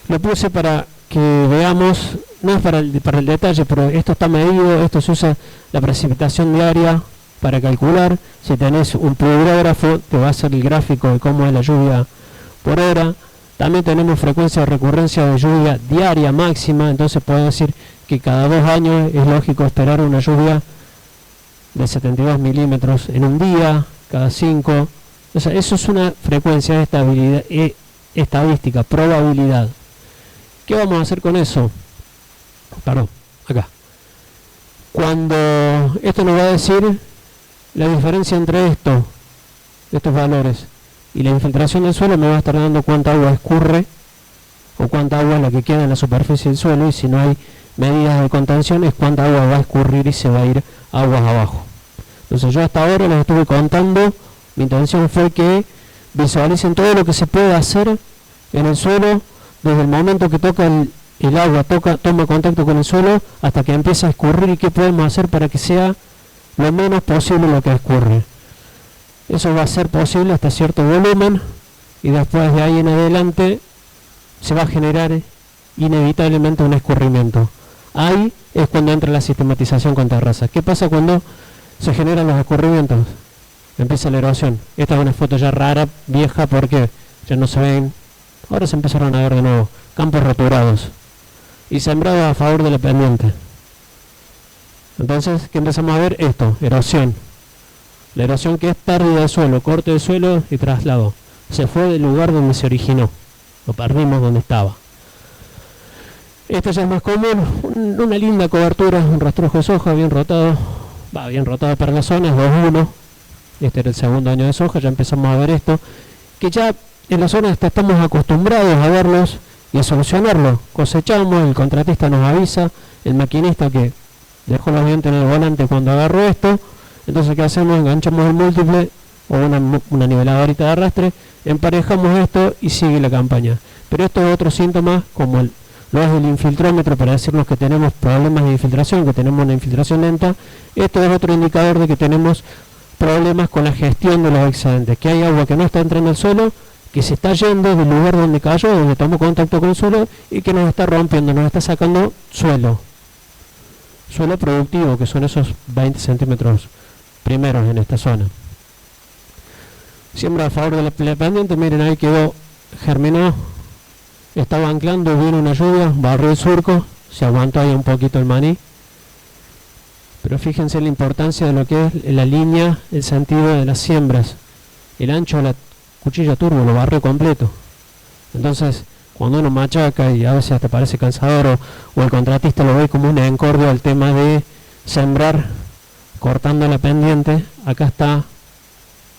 Lo puse para que veamos, no es para el detalle, pero esto está medido, esto se usa la precipitación diaria para calcular. Si tenés un pluviógrafo, te va a hacer el gráfico de cómo es la lluvia por hora. También tenemos frecuencia de recurrencia de lluvia diaria máxima, entonces puedo decir que cada 2 años es lógico esperar una lluvia de 72 milímetros en un día, cada 5. O sea, eso es una frecuencia de estabilidad, estadística, probabilidad. ¿Qué vamos a hacer con eso? Perdón, acá. Cuando esto nos va a decir la diferencia entre estos valores y la infiltración del suelo, me va a estar dando cuánta agua escurre o cuánta agua es la que queda en la superficie del suelo, y si no hay medidas de contención es cuánta agua va a escurrir y se va a ir aguas abajo. Entonces yo hasta ahora les estuve contando, mi intención fue que visualicen todo lo que se puede hacer en el suelo desde el momento que toca el agua, toma contacto con el suelo hasta que empieza a escurrir, y qué podemos hacer para que sea lo menos posible lo que escurre. Eso va a ser posible hasta cierto volumen, y después de ahí en adelante se va a generar inevitablemente un escurrimiento. Ahí es cuando entra la sistematización con terrazas. ¿Qué pasa cuando se generan los escurrimientos? Empieza la erosión. Esta es una foto ya rara, vieja, porque ya no se ven. Ahora se empezaron a ver de nuevo campos roturados y sembrados a favor de la pendiente. Entonces, ¿qué empezamos a ver? Esto, erosión. La erosión, que es pérdida de suelo, corte de suelo y traslado. Se fue del lugar donde se originó, lo perdimos donde estaba. Esto ya es más común, una linda cobertura, un rastrojo de soja bien rotado, bien rotado para la zona, es 2-1. Este era el segundo año de soja, ya empezamos a ver esto, que ya en la zona estamos acostumbrados a verlos y a solucionarlo. Cosechamos, el contratista nos avisa, el maquinista que dejó los dientes en el volante cuando agarró esto. Entonces, ¿qué hacemos? Enganchamos el múltiple o una niveladorita de arrastre, emparejamos esto y sigue la campaña. Pero estos otros síntomas, como lo es el infiltrómetro, para decirnos que tenemos problemas de infiltración, que tenemos una infiltración lenta, esto es otro indicador de que tenemos problemas con la gestión de los excedentes, que hay agua que no está entrando al suelo, que se está yendo del lugar donde cayó, donde tomó contacto con el suelo y que nos está rompiendo, nos está sacando suelo productivo, que son esos 20 centímetros primeros en esta zona. Siembra a favor de la pendiente, miren, ahí quedó, germinó, estaba anclando, vino una lluvia, barrió el surco, se aguantó ahí un poquito el maní. Pero fíjense la importancia de lo que es la línea, el sentido de las siembras. El ancho de la cuchilla turbo lo barrió completo. Entonces, cuando uno machaca y a veces hasta parece cansador o el contratista lo ve como un encordio al tema de sembrar cortando la pendiente, acá está,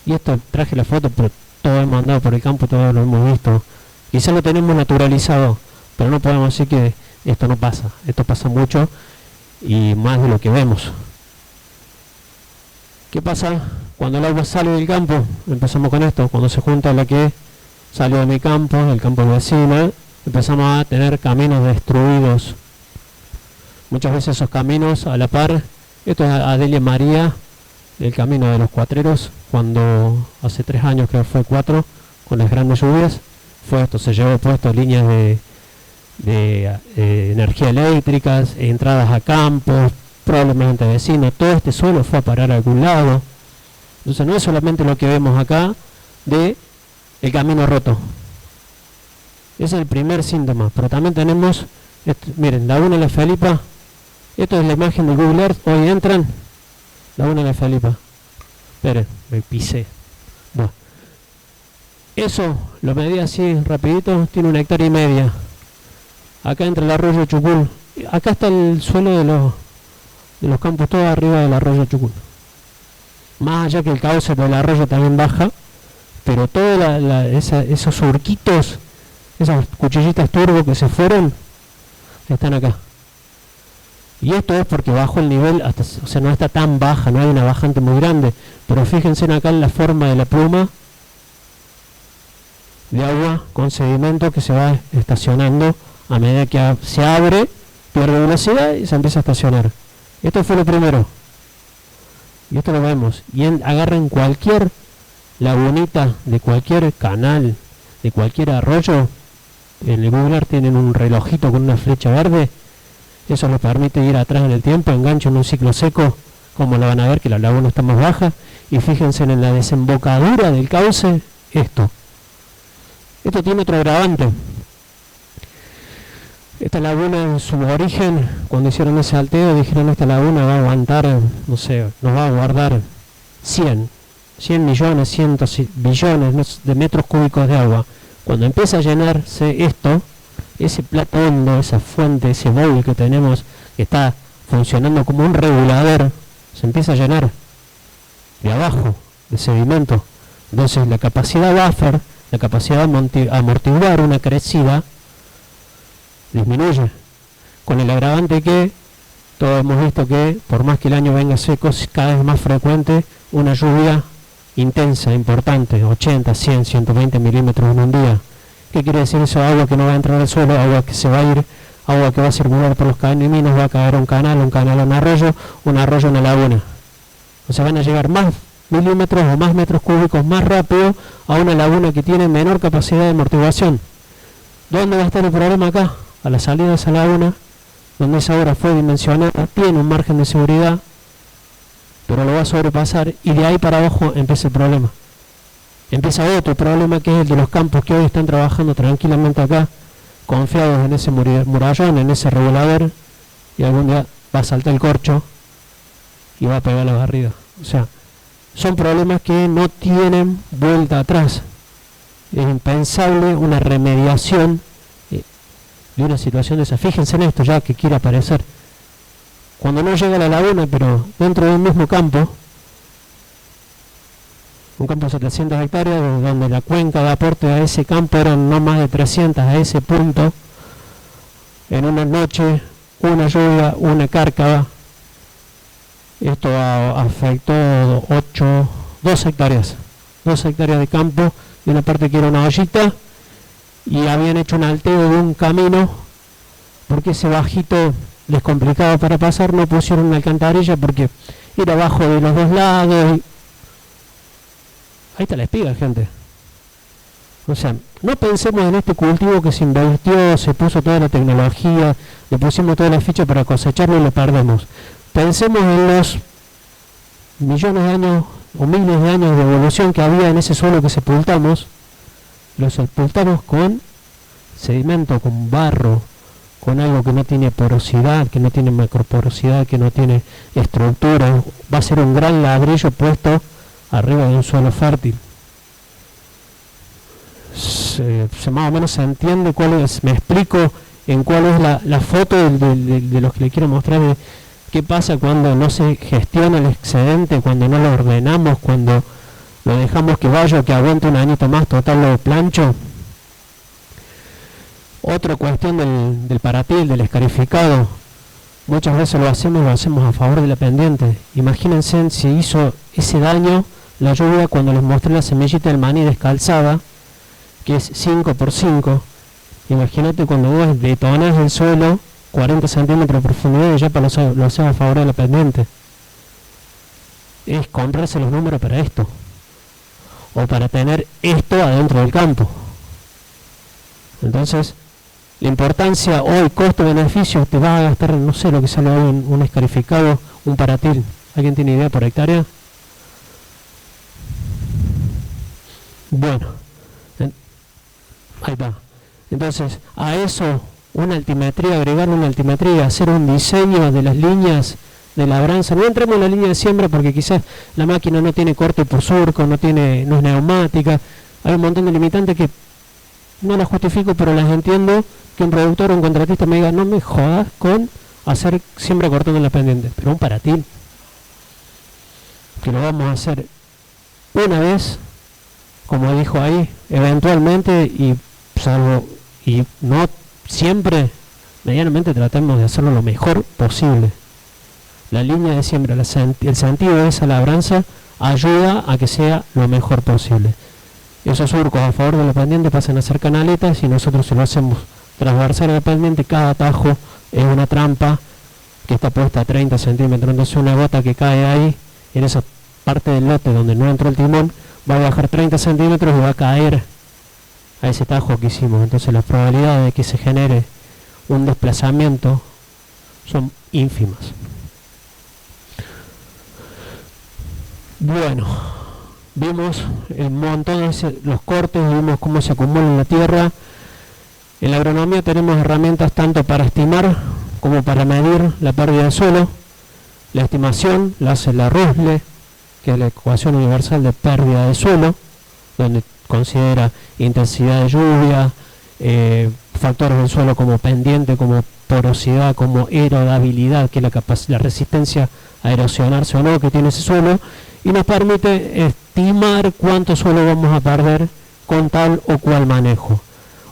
y esto traje la foto, pero todo hemos andado por el campo, todo lo hemos visto. Quizás lo tenemos naturalizado, pero no podemos decir que esto no pasa. Esto pasa mucho y más de lo que vemos. ¿Qué pasa cuando el agua sale del campo? Empezamos con esto, cuando se junta la que salió de mi campo, del campo vecino, empezamos a tener caminos destruidos. Muchas veces esos caminos a la par, esto es Adelia María, el camino de los cuatreros, cuando hace 3 años, creo que fue 4, con las grandes lluvias, fue esto, se llevó puesto líneas de energía eléctricas, entradas a campos, problemas entre vecinos, todo este suelo fue a parar a algún lado. Entonces no es solamente lo que vemos acá de el camino roto. Ese es el primer síntoma, pero también tenemos, miren, Laguna La Felipa, esto es la imagen de Google Earth, hoy entran, Laguna La Felipa. Esperen, me pisé. Bueno. Eso lo medí así rapidito, tiene 1,5 hectáreas. Acá entra el arroyo Chucul. Acá está el suelo de los campos, todo arriba del arroyo Chucul. Más allá que el cauce por el arroyo también baja, pero todos esos surquitos, esas cuchillitas turbo que se fueron, están acá. Y esto es porque bajó el nivel, hasta, o sea, no está tan baja, no hay una bajante muy grande, pero fíjense acá en la forma de la pluma de agua con sedimento que se va estacionando a medida que se abre, pierde velocidad y se empieza a estacionar. Esto fue lo primero. Y esto lo vemos. Y agarren cualquier lagunita de cualquier canal, de cualquier arroyo. En el Google Earth tienen un relojito con una flecha verde. Eso les permite ir atrás en el tiempo, enganchan un ciclo seco, como lo van a ver que la laguna está más baja. Y fíjense en la desembocadura del cauce, esto. Esto tiene otro agravante. Esta laguna en su origen, cuando hicieron ese alteo, dijeron esta laguna va a aguantar, no sé, nos va a guardar 100 millones, cientos billones de metros cúbicos de agua. Cuando empieza a llenarse esto, ese plato hondo, esa fuente, ese bowl que tenemos, que está funcionando como un regulador, se empieza a llenar de abajo, de sedimento. Entonces la capacidad buffer, la capacidad de amortiguar una crecida, disminuye, con el agravante que todos hemos visto que por más que el año venga seco, cada vez más frecuente una lluvia intensa, importante, 80, 100, 120 milímetros en un día. ¿Qué quiere decir eso? Agua que no va a entrar al suelo, agua que se va a ir, agua que va a circular por los caminos, va a caer a un canal a un arroyo a una laguna. O sea, van a llegar más milímetros o más metros cúbicos más rápido a una laguna que tiene menor capacidad de amortiguación. ¿Dónde va a estar el problema acá? A la salida de esa laguna, donde esa obra fue dimensionada, tiene un margen de seguridad, pero lo va a sobrepasar y de ahí para abajo empieza el problema. Empieza otro problema que es el de los campos que hoy están trabajando tranquilamente acá, confiados en ese murallón, en ese regulador, y algún día va a saltar el corcho y va a pegar la barrida. O sea, son problemas que no tienen vuelta atrás. Es impensable una remediación de una situación de esa. Fíjense en esto ya que quiere aparecer. Cuando no llega a la laguna, pero dentro del mismo campo, un campo de 700 hectáreas, donde la cuenca de aporte a ese campo eran no más de 300 a ese punto, en una noche, una lluvia, una cárcava, esto afectó 2 hectáreas de campo, de una parte que era una ollita, y habían hecho un alteo de un camino, porque ese bajito les complicaba para pasar, no pusieron una alcantarilla porque era bajo de los dos lados. Ahí está la espiga, gente. O sea, no pensemos en este cultivo que se invirtió, se puso toda la tecnología, le pusimos toda la ficha para cosecharlo y lo perdemos. Pensemos en los millones de años o miles de años de evolución que había en ese suelo que sepultamos. Lo sepultamos con sedimento, con barro, con algo que no tiene porosidad, que no tiene macroporosidad, que no tiene estructura. Va a ser un gran ladrillo puesto arriba de un suelo fértil. Más o menos se entiende cuál es, me explico en cuál es la foto de lo que le quiero mostrar, de qué pasa cuando no se gestiona el excedente, cuando no lo ordenamos, cuando lo dejamos que vaya o que aguante un añito más, total lo plancho. Otra cuestión del paratil, del escarificado, muchas veces lo hacemos a favor de la pendiente. Imagínense si hizo ese daño la lluvia cuando les mostré la semillita del maní descalzada, que es 5x5. Imagínate cuando vos detonas el suelo 40 centímetros de profundidad y ya lo haces a favor de la pendiente. Es comprarse los números para esto, o para tener esto adentro del campo. Entonces, la importancia hoy, costo-beneficio, te va a gastar, no sé lo que sale hoy un escarificado, un paratil. ¿Alguien tiene idea por hectárea? Bueno, ahí va. Entonces, a eso, una altimetría, agregar una altimetría, hacer un diseño de las líneas de labranza. No entremos en la línea de siembra porque quizás la máquina no tiene corte por surco, no es neumática. Hay un montón de limitantes que no las justifico, pero las entiendo, que un productor o un contratista me diga, no me jodas con hacer siembra cortando la pendiente. Pero un paratil, que lo vamos a hacer una vez, como dijo ahí, eventualmente, y no siempre, medianamente tratemos de hacerlo lo mejor posible. La línea de siembra, el sentido de esa labranza ayuda a que sea lo mejor posible. Esos surcos a favor de la pendiente pasan a ser canaletas y nosotros si lo hacemos transversal a la pendiente, cada tajo es una trampa que está puesta a 30 centímetros. Entonces una gota que cae ahí, en esa parte del lote donde no entró el timón, va a bajar 30 centímetros y va a caer a ese tajo que hicimos. Entonces las probabilidades de que se genere un desplazamiento son ínfimas. Bueno, vimos el montón de los cortes, vimos cómo se acumula en la tierra. En la agronomía tenemos herramientas tanto para estimar como para medir la pérdida de suelo. La estimación la hace la RUSLE, que es la ecuación universal de pérdida de suelo, donde considera intensidad de lluvia, factores del suelo como pendiente, como porosidad, como erodabilidad, que es la resistencia a erosionarse o no que tiene ese suelo, y nos permite estimar cuánto suelo vamos a perder con tal o cual manejo.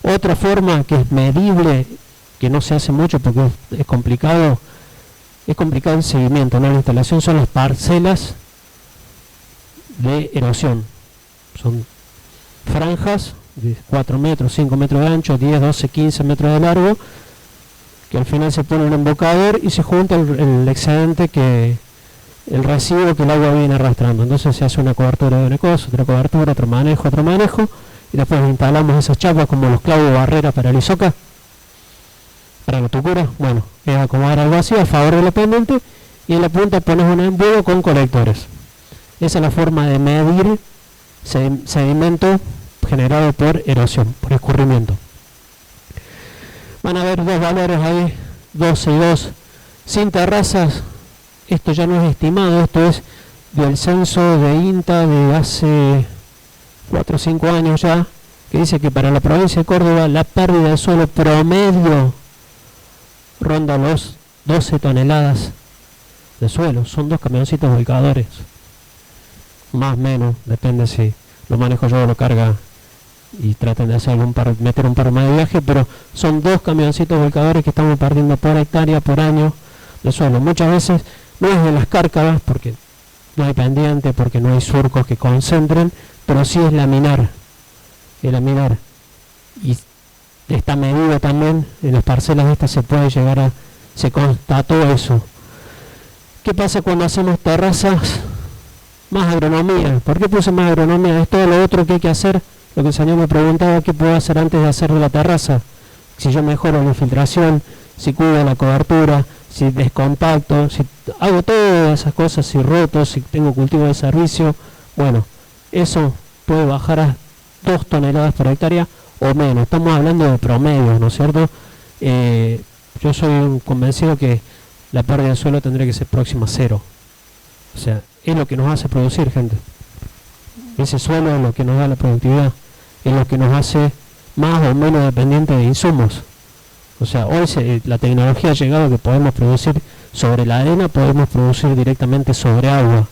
Otra forma que es medible, que no se hace mucho porque es complicado el seguimiento, ¿no? La instalación son las parcelas de erosión. Son franjas de 4 metros, 5 metros de ancho, 10, 12, 15 metros de largo, que al final se pone un embocador y se junta el excedente, el residuo que el agua viene arrastrando. Entonces se hace una cobertura de una cosa, otra cobertura, otro manejo, y después instalamos esas chapas como los clavos barrera para el isoca, para la tucura. Bueno, es acomodar algo así a favor de la pendiente, y en la punta pones un embudo con colectores. Esa es la forma de medir sedimento generado por erosión, por escurrimiento. Van a ver dos valores ahí, 12 y 2, sin terrazas. Esto ya no es estimado, esto es del censo de INTA de hace 4 o 5 años ya, que dice que para la provincia de Córdoba la pérdida de suelo promedio ronda los 12 toneladas de suelo. Son 2 camioncitos volcadores, más o menos, depende si lo manejo yo o lo carga y tratan de hacer meter un par más de viaje, pero son 2 camioncitos volcadores que estamos perdiendo por hectárea, por año, de suelo. Muchas veces no es de las cárcavas, porque no hay pendiente, porque no hay surcos que concentren, pero sí es laminar. El laminar. Y está medido también, en las parcelas estas se constató eso. ¿Qué pasa cuando hacemos terrazas? Más agronomía. ¿Por qué puse más agronomía? Es todo lo otro que hay que hacer lo que el señor me preguntaba, ¿qué puedo hacer antes de hacer la terraza? Si yo mejoro la infiltración, si cuido la cobertura, si descompacto, si hago todas esas cosas, si roto, si tengo cultivo de servicio, bueno, eso puede bajar a 2 toneladas por hectárea o menos. Estamos hablando de promedios, ¿no es cierto? Yo soy un convencido que la pérdida de suelo tendría que ser próxima a 0. O sea, es lo que nos hace producir, gente. Ese suelo es lo que nos da la productividad, es lo que nos hace más o menos dependientes de insumos. O sea, hoy la tecnología ha llegado a que podemos producir sobre la arena, podemos producir directamente sobre agua.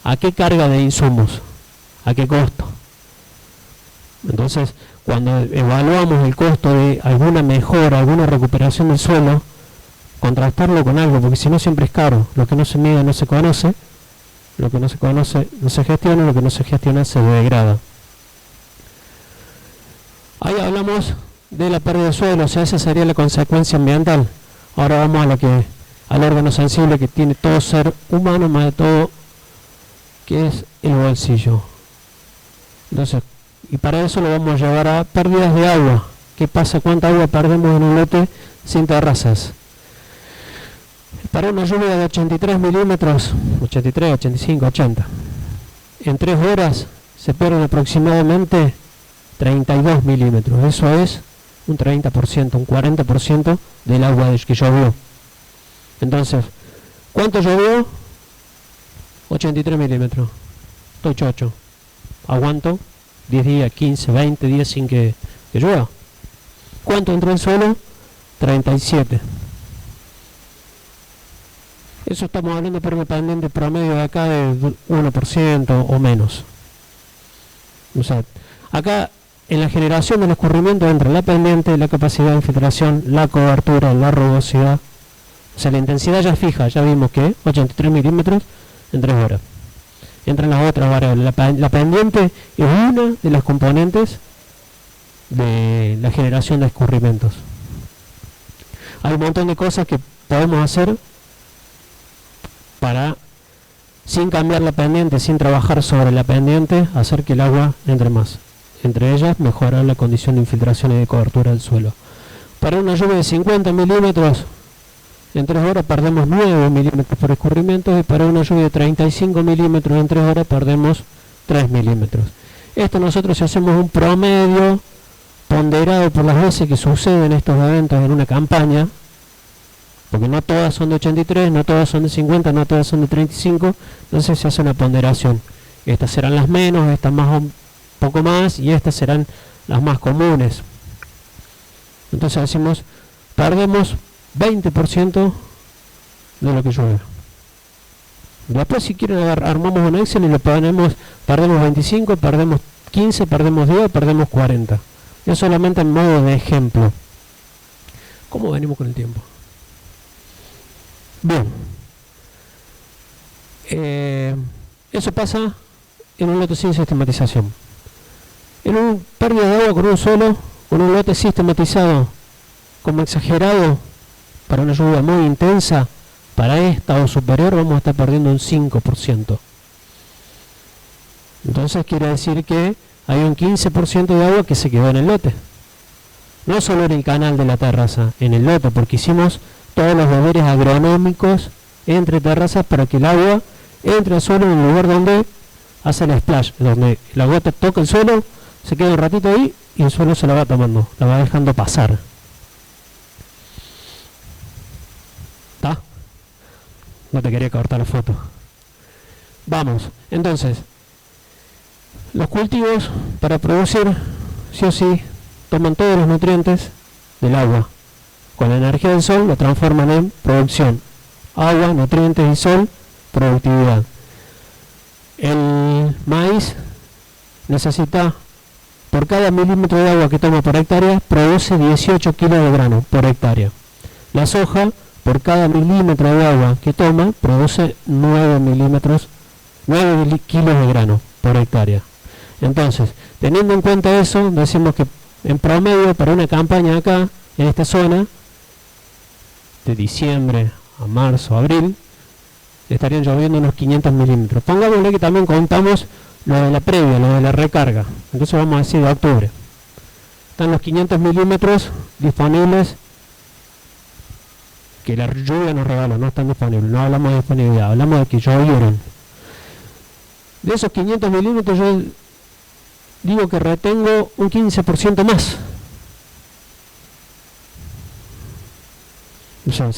¿A qué carga de insumos? ¿A qué costo? Entonces, cuando evaluamos el costo de alguna mejora, alguna recuperación del suelo, contrastarlo con algo, porque si no siempre es caro. Lo que no se mide no se conoce, lo que no se conoce no se gestiona, lo que no se gestiona se degrada. Ahí hablamos de la pérdida de suelo, o sea, esa sería la consecuencia ambiental. Ahora vamos al órgano sensible que tiene todo ser humano, más de todo, que es el bolsillo. Entonces, y para eso lo vamos a llevar a pérdidas de agua. ¿Qué pasa? ¿Cuánta agua perdemos en un lote sin terrazas? Para una lluvia de 83 milímetros, 83, 85, 80, en 3 horas se pierden aproximadamente 32 milímetros. Eso es un 30%, un 40% del agua que llovió. Entonces, ¿cuánto llovió? 83 milímetros. Estoy chocho. Aguanto 10 días, 15, 20 días sin que llueva. ¿Cuánto entró en suelo? 37. Eso estamos hablando por una pendiente promedio de acá de 1% o menos. O sea, acá en la generación del escurrimiento entra la pendiente, la capacidad de infiltración, la cobertura, la rugosidad. O sea, la intensidad ya fija, ya vimos que 83 milímetros en 3 horas. Entran las otras variables. La pendiente es una de las componentes de la generación de escurrimientos. Hay un montón de cosas que podemos hacer para, sin cambiar la pendiente, sin trabajar sobre la pendiente, hacer que el agua entre más. Entre ellas, mejorar la condición de infiltración y de cobertura del suelo. Para una lluvia de 50 milímetros, en 3 horas perdemos 9 milímetros por escurrimiento, y para una lluvia de 35 milímetros en 3 horas perdemos 3 milímetros. Esto nosotros, si hacemos un promedio ponderado por las veces que suceden estos eventos en una campaña, porque no todas son de 83, no todas son de 50, no todas son de 35, entonces se hace una ponderación. Estas serán las menos, estas más un poco más, y estas serán las más comunes. Entonces decimos, perdemos 20% de lo que llueve. Después, si quieren, armamos un Excel y le ponemos, perdemos 25, perdemos 15, perdemos 10, perdemos 40. Es solamente en modo de ejemplo. ¿Cómo venimos con el tiempo? Bien. Eso pasa en un lote sin sistematización. En un pérdida de agua con un suelo, con un lote sistematizado como exagerado, para una lluvia muy intensa, para esta o superior, vamos a estar perdiendo un 5%. Entonces quiere decir que hay un 15% de agua que se quedó en el lote. No solo en el canal de la terraza, en el lote, porque hicimos todos los deberes agronómicos entre terrazas para que el agua entre al suelo en el lugar donde hace el splash, donde la gota toca el suelo, se queda un ratito ahí y el suelo se la va tomando, la va dejando pasar. ¿Está? No te quería cortar la foto. Vamos, entonces, los cultivos para producir, sí o sí, toman todos los nutrientes del agua. Con la energía del sol lo transforman en producción. Agua, nutrientes y sol, productividad. El maíz necesita, por cada milímetro de agua que toma por hectárea, produce 18 kilos de grano por hectárea. La soja, por cada milímetro de agua que toma, produce 9 kilos de grano por hectárea. Entonces, teniendo en cuenta eso, decimos que en promedio para una campaña acá, en esta zona, de diciembre a marzo, abril, estarían lloviendo unos 500 milímetros. Pongámosle que también contamos lo de la previa, lo de la recarga. Entonces vamos a decir de octubre. Están los 500 milímetros disponibles que la lluvia nos regaló, no están disponibles, no hablamos de disponibilidad, hablamos de que llovieron. De esos 500 milímetros yo digo que retengo un 15% más. O sea,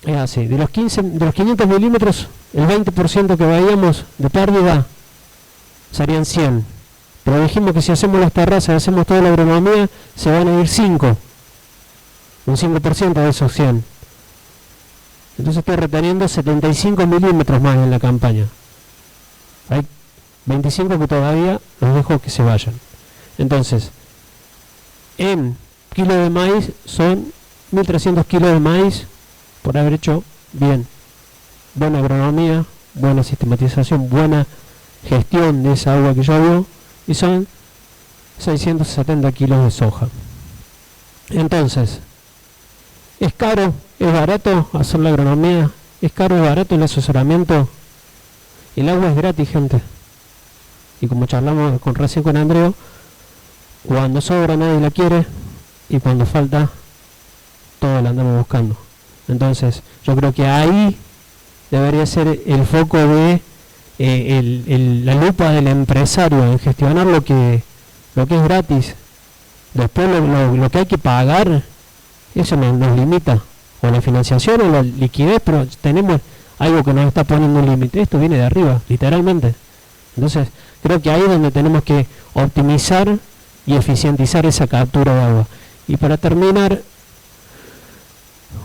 es así, de los 500 milímetros, el 20% que veíamos de pérdida serían 100. Pero dijimos que si hacemos las terrazas, hacemos toda la agronomía, se van a ir 5. Un 5% de esos 100. Entonces estoy reteniendo 75 milímetros más en la campaña. Hay 25 que todavía los dejo que se vayan. Entonces, en kilo de maíz son 1.300 kilos de maíz por haber hecho bien. Buena agronomía, buena sistematización, buena gestión de esa agua que llovió, y son 670 kilos de soja. Entonces, ¿es caro? ¿Es barato hacer la agronomía? ¿Es caro? ¿Es barato el asesoramiento? El agua es gratis, gente. Y como charlamos recién con Andreu, cuando sobra nadie la quiere, y cuando falta, todos la andamos buscando. Entonces, yo creo que ahí debería ser el foco de la lupa del empresario en gestionar lo que es gratis. Después lo que hay que pagar, eso nos limita, o la financiación o la liquidez, pero tenemos algo que nos está poniendo un límite. Esto viene de arriba, literalmente. Entonces, creo que ahí es donde tenemos que optimizar y eficientizar esa captura de agua. Y para terminar,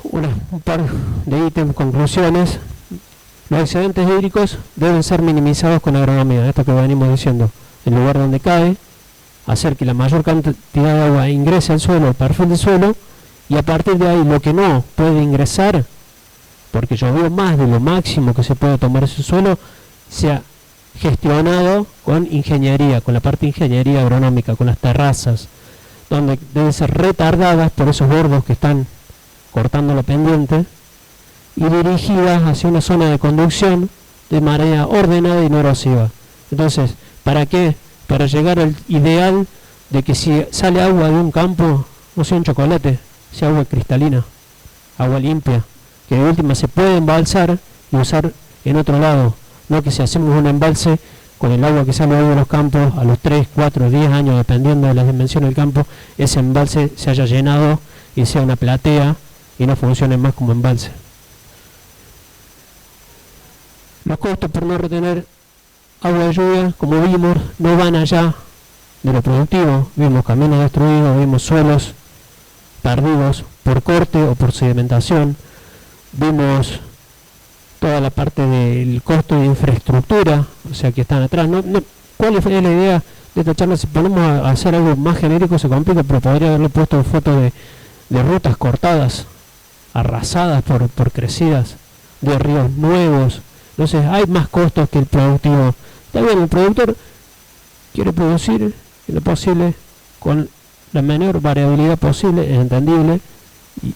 un par de ítems, conclusiones. Los excedentes hídricos deben ser minimizados con agronomía, esto que venimos diciendo. El lugar donde cae, hacer que la mayor cantidad de agua ingrese al suelo, al perfil del suelo, y a partir de ahí lo que no puede ingresar, porque llovió más de lo máximo que se puede tomar ese suelo, sea gestionado con ingeniería, con la parte de ingeniería agronómica, con las terrazas, donde deben ser retardadas por esos bordos que están cortando la pendiente, y dirigidas hacia una zona de conducción de manera ordenada y no erosiva. Entonces, ¿para qué? Para llegar al ideal de que si sale agua de un campo, no sea un chocolate, sea agua cristalina, agua limpia, que de última se puede embalsar y usar en otro lado, no que si hacemos un embalse con el agua que sale de los campos a los 3, 4, 10 años, dependiendo de las dimensiones del campo, ese embalse se haya llenado y sea una platea y no funcione más como embalse. Los costos por no retener agua de lluvia, como vimos, no van allá de lo productivo. Vimos caminos destruidos, vimos suelos perdidos por corte o por sedimentación, vimos toda la parte del costo de infraestructura, o sea que están atrás. ¿Cuál es la idea de esta charla? Si ponemos a hacer algo más genérico se complica, pero podría haberle puesto fotos de rutas cortadas, arrasadas por crecidas, de ríos nuevos. Entonces hay más costos que el productivo. Está bien, el productor quiere producir lo posible con la menor variabilidad posible, es entendible, y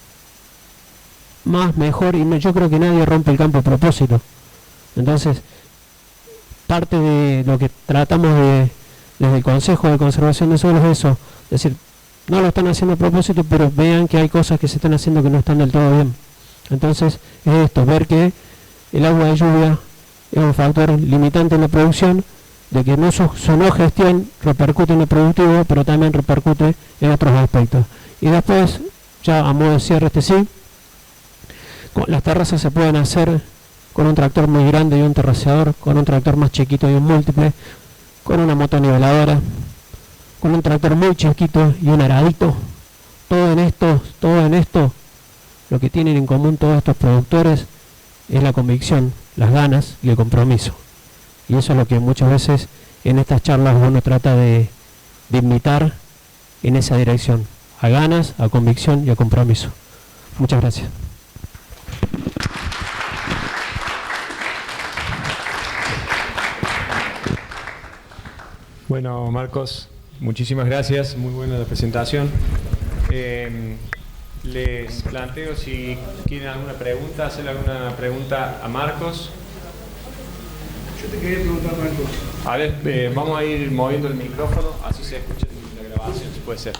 más, mejor, y yo creo que nadie rompe el campo a propósito. Entonces, parte de lo que tratamos desde el Consejo de Conservación de Suelos es eso, es decir, no lo están haciendo a propósito, pero vean que hay cosas que se están haciendo que no están del todo bien. Entonces, es esto, ver que el agua de lluvia es un factor limitante en la producción, de que su no gestión repercute en lo productivo, pero también repercute en otros aspectos. Y después, ya a modo de cierre sí, las terrazas se pueden hacer con un tractor muy grande y un terraceador, con un tractor más chiquito y un múltiple, con una motoniveladora, con un tractor muy chiquito y un aradito. Todo en esto, lo que tienen en común todos estos productores es la convicción, las ganas y el compromiso. Y eso es lo que muchas veces en estas charlas uno trata de invitar en esa dirección, a ganas, a convicción y a compromiso. Muchas gracias. Bueno, Marcos, muchísimas gracias, muy buena la presentación. Les planteo si quieren alguna pregunta, hacerle alguna pregunta a Marcos. Yo te quería preguntar, Marcos. A ver, vamos a ir moviendo el micrófono, así se escucha la grabación, si puede ser.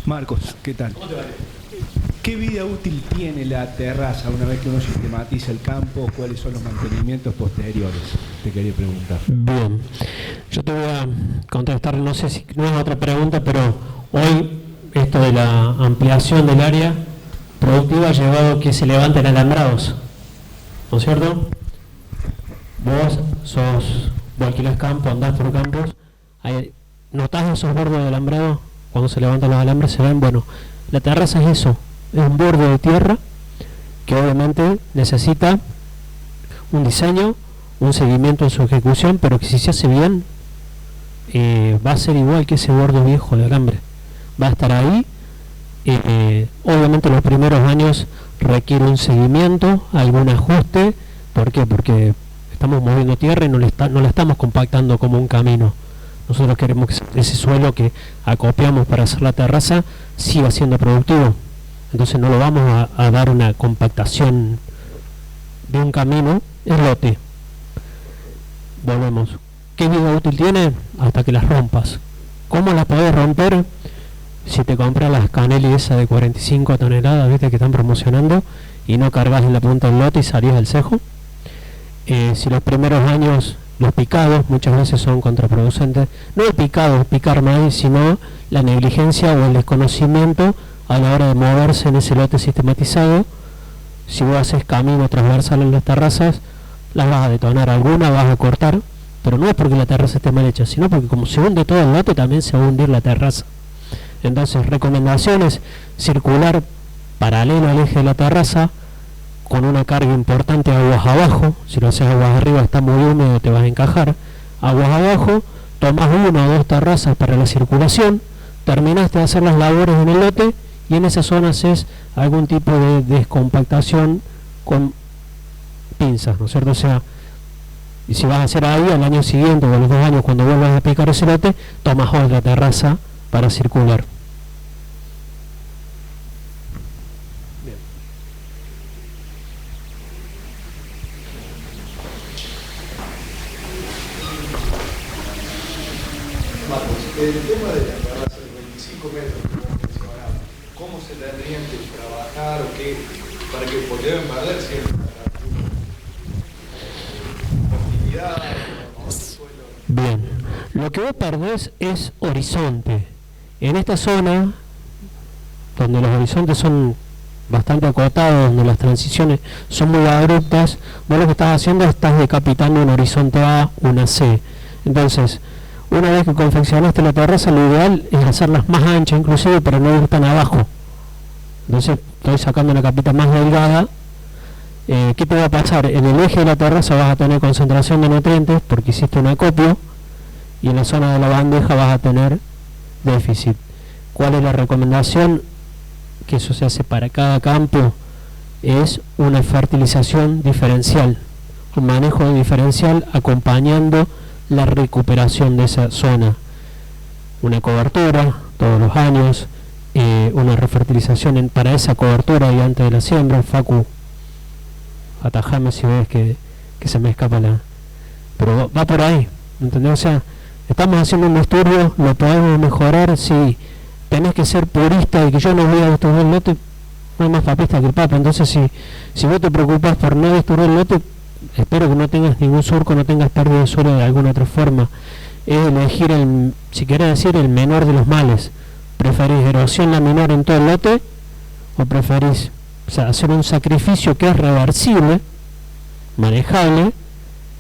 Marcos, ¿qué tal? ¿Cómo te va? ¿Qué vida útil tiene la terraza una vez que uno sistematiza el campo? ¿Cuáles son los mantenimientos posteriores? Te quería preguntar. Bien, yo te voy a contestar, no sé si no es otra pregunta, pero hoy esto de la ampliación del área productiva ha llevado a que se levanten alambrados, ¿no es cierto? Vos alquilás campo, andás por campos, notás esos bordes de alambrado, cuando se levantan los alambres se ven, bueno, la terraza es eso, es un borde de tierra que obviamente necesita un diseño, un seguimiento en su ejecución, pero que si se hace bien va a ser igual que ese borde viejo de alambre, va a estar ahí. Obviamente los primeros años requiere un seguimiento, algún ajuste. ¿Por qué? Porque estamos moviendo tierra y no la estamos compactando como un camino. Nosotros queremos que ese suelo que acopiamos para hacer la terraza siga siendo productivo. Entonces no lo vamos a dar una compactación de un camino, es lote. Volvemos. ¿Qué vida útil tiene? Hasta que las rompas. ¿Cómo las podés romper? Si te compras las Canelli esa de 45 toneladas, viste que están promocionando, y no cargas en la punta del lote y salís del cejo. Si los primeros años los picados muchas veces son contraproducentes, no el picado, picar maíz, sino la negligencia o el desconocimiento a la hora de moverse en ese lote sistematizado. Si vos haces camino transversal en las terrazas, las vas a detonar, algunas vas a cortar, pero no es porque la terraza esté mal hecha, sino porque como se hunde todo el lote, también se va a hundir la terraza. Entonces, recomendaciones: circular paralelo al eje de la terraza, con una carga importante aguas abajo. Si lo haces aguas arriba está muy húmedo, te vas a encajar. Aguas abajo, tomas 1 o 2 terrazas para la circulación, terminaste de hacer las labores en el lote y en esa zona haces algún tipo de descompactación con pinzas, ¿no es cierto? O sea, y si vas a hacer ahí al año siguiente o a los 2 años cuando vuelvas a picar ese lote, tomas otra terraza para circular. El tema de la terraza de 25 metros que vos mencionabas, ¿cómo se tendrían que trabajar o qué, para que deben perder siempre hostilidad o suelo? Bien, lo que vos perdés es horizonte. En esta zona, donde los horizontes son bastante acotados, donde las transiciones son muy abruptas, vos lo que estás haciendo es estás decapitando un horizonte A, una C. Entonces, una vez que confeccionaste la terraza, lo ideal es hacerlas más anchas inclusive, pero no ir tan abajo. Entonces estoy sacando una capita más delgada. ¿Qué te va a pasar? En el eje de la terraza vas a tener concentración de nutrientes porque hiciste un acopio, y en la zona de la bandeja vas a tener déficit. ¿Cuál es la recomendación? Que eso se hace para cada campo, es una fertilización diferencial, un manejo diferencial acompañando la recuperación de esa zona. Una cobertura todos los años, una refertilización para esa cobertura y antes de la siembra. Facu, atajame si ves que se me escapa la... Pero va por ahí, ¿entendés? O sea, estamos haciendo un estudio, lo podemos mejorar. Si tenés que ser purista y que yo no voy a destruir el lote, no hay más papista que el papa. Entonces si vos te preocupás por no destruir el lote, espero que no tengas ningún surco, no tengas pérdida de suelo de alguna otra forma. Es elegir, si querés decir, el menor de los males. ¿Preferís erosión laminar en todo el lote? ¿O preferís hacer un sacrificio que es reversible, manejable,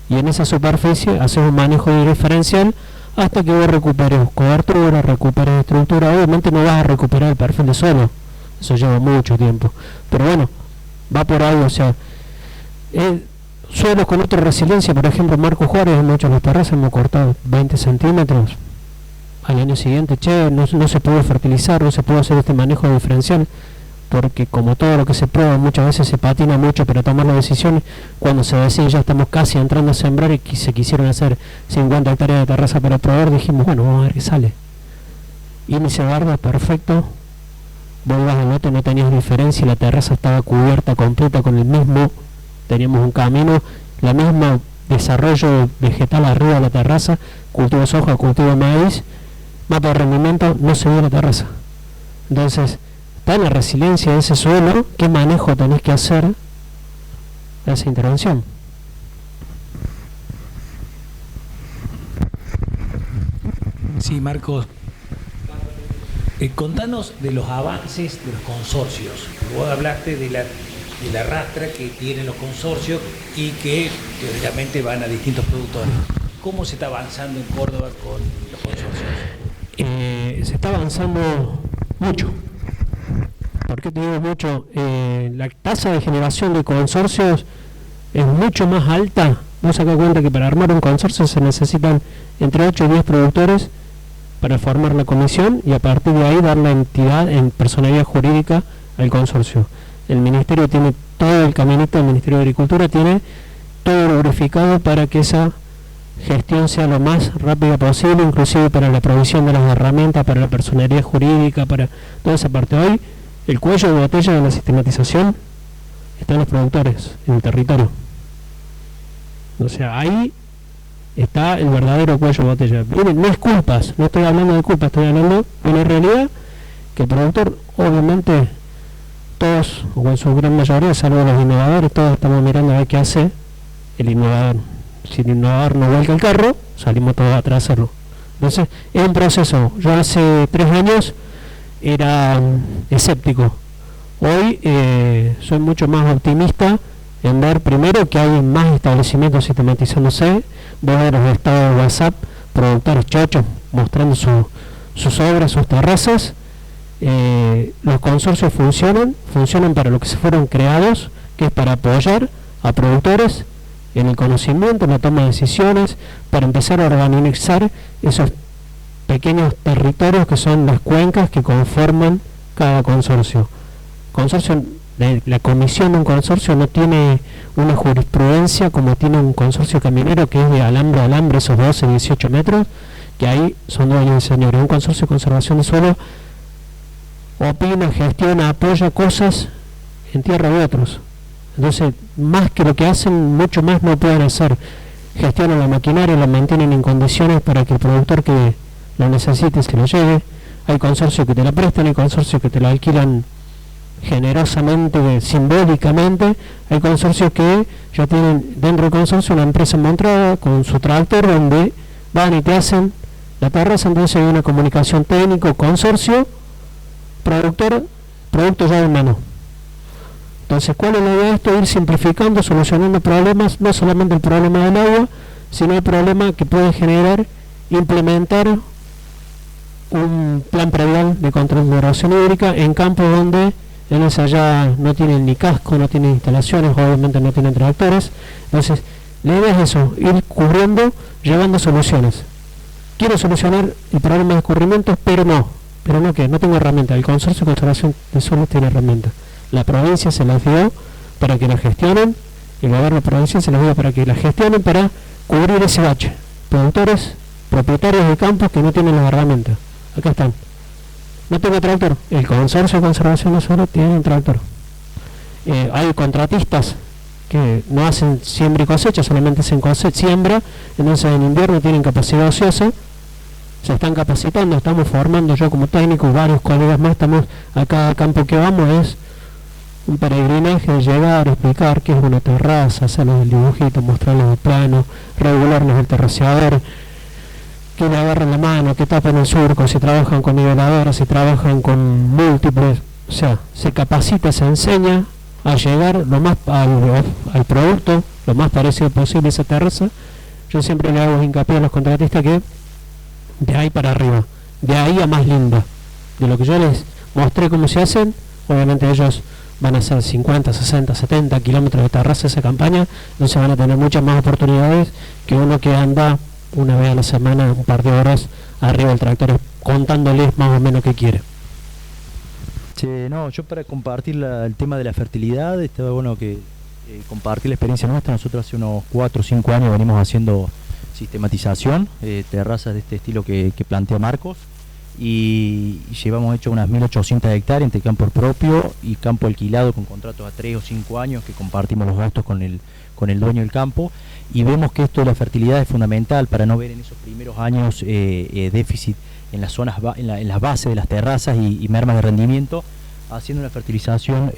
y en esa superficie hacer un manejo diferencial hasta que vos recuperes cobertura, recuperes estructura? Obviamente no vas a recuperar el perfil de suelo, eso lleva mucho tiempo, pero bueno, va por ahí. O sea, suelos con otra resiliencia, por ejemplo, Marco Juárez, en muchos de los terrazas hemos cortado 20 centímetros. Al año siguiente, no se pudo fertilizar, no se pudo hacer este manejo diferencial, porque como todo lo que se prueba, muchas veces se patina mucho para tomar las decisiones. Cuando se decide ya estamos casi entrando a sembrar y se quisieron hacer 50 hectáreas de terraza para probar, dijimos, bueno, vamos a ver qué sale. Índice de barda perfecto, vuelvas al lote no tenías diferencia, la terraza estaba cubierta completa con el mismo, teníamos un camino, la misma desarrollo vegetal arriba de la terraza, cultivo de soja, cultivo de maíz, mapa de rendimiento, no se ve la terraza. Entonces, está en la resiliencia de ese suelo, qué manejo tenés que hacer de esa intervención. Sí, Marcos. Contanos de los avances de los consorcios. Vos hablaste de la rastra que tienen los consorcios y que teóricamente van a distintos productores. ¿Cómo se está avanzando en Córdoba con los consorcios? Se está avanzando mucho. ¿Por qué te digo mucho? La tasa de generación de consorcios es mucho más alta. Vos sacás cuenta que para armar un consorcio se necesitan entre 8 y 10 productores para formar la comisión y a partir de ahí dar la entidad en personalidad jurídica al consorcio. El Ministerio tiene todo el caminito, el Ministerio de Agricultura tiene todo lubrificado para que esa gestión sea lo más rápida posible, inclusive para la provisión de las herramientas, para la personalidad jurídica, para toda esa parte. Hoy el cuello de botella de la sistematización está en los productores, en el territorio. O sea, ahí está el verdadero cuello de botella. Miren, no es culpas, no estoy hablando de culpas, estoy hablando de una realidad que el productor, obviamente, todos, o en su gran mayoría, salvo los innovadores, todos estamos mirando a ver qué hace el innovador. Si el innovador no vuelca el carro, salimos todos atrás a hacerlo. Entonces, es un proceso. Yo hace 3 años era escéptico. Hoy soy mucho más optimista en ver primero que hay más establecimientos sistematizándose. Vos ves los estados de WhatsApp, productores chochos mostrando sus obras, sus terrazas. Los consorcios funcionan para lo que se fueron creados, que es para apoyar a productores en el conocimiento, en la toma de decisiones, para empezar a organizar esos pequeños territorios que son las cuencas que conforman cada consorcio. La comisión de un consorcio no tiene una jurisprudencia como tiene un consorcio caminero, que es de alambre a alambre, esos 12, 18 metros, que ahí son dueños y señores. Un consorcio de conservación de suelo opina, gestiona, apoya cosas en tierra de otros. Entonces, más que lo que hacen, mucho más no pueden hacer. Gestionan la maquinaria, la mantienen en condiciones para que el productor que lo necesite se lo lleve. Hay consorcios que te la prestan, hay consorcios que te la alquilan generosamente, simbólicamente. Hay consorcios que ya tienen dentro del consorcio una empresa montada con su tractor donde van y te hacen la terraza. Entonces hay una comunicación técnico, consorcio, productor, producto ya en mano. Entonces, ¿cuál es la idea de esto? Ir simplificando, solucionando problemas, no solamente el problema del agua, sino el problema que puede generar implementar un plan predial de control de erosión hídrica en campos donde en esa ya no tienen ni casco, no tienen instalaciones, obviamente no tienen tractores. Entonces, la idea es eso, ir cubriendo, llevando soluciones. Quiero solucionar el problema de escurrimientos, pero no que no tengo herramientas. El Consorcio de Conservación de Suelos tiene herramientas. La provincia se las dio para que la gestionen, el gobierno provincial se las dio para que la gestionen, para cubrir ese bache. Productores, propietarios de campos que no tienen las herramientas. Acá están. No tengo tractor. El Consorcio de Conservación de Suelos tiene un tractor. Hay contratistas que no hacen siembra y cosecha, solamente hacen siembra, entonces en invierno tienen capacidad ociosa, se están capacitando, estamos formando, yo como técnico, varios colegas más, estamos a cada campo que vamos, es un peregrinaje de llegar, explicar qué es una terraza, hacerles el dibujito, mostrarles el plano, regularles el terraceador, que le agarran la mano, que tapan el surco, si trabajan con niveladoras, si trabajan con múltiples, o sea, se capacita, se enseña a llegar lo más al producto, lo más parecido posible a esa terraza. Yo siempre le hago hincapié a los contratistas que de ahí para arriba, de ahí a más linda, de lo que yo les mostré cómo se hacen, obviamente ellos van a hacer 50, 60, 70 kilómetros de terraza esa campaña, entonces van a tener muchas más oportunidades que uno que anda una vez a la semana, un par de horas arriba del tractor contándoles más o menos qué quiere. Che, no, yo para compartir el tema de la fertilidad, estaba bueno que compartir la experiencia nuestra. Nosotros hace unos 4 o 5 años venimos haciendo sistematización, terrazas de este estilo que plantea Marcos, y llevamos hecho unas 1.800 hectáreas entre campo propio y campo alquilado con contratos a 3 o 5 años que compartimos los gastos con el dueño del campo, y vemos que esto de la fertilidad es fundamental para no ver en esos primeros años déficit en las zonas en las bases de las terrazas y mermas de rendimiento, haciendo una fertilización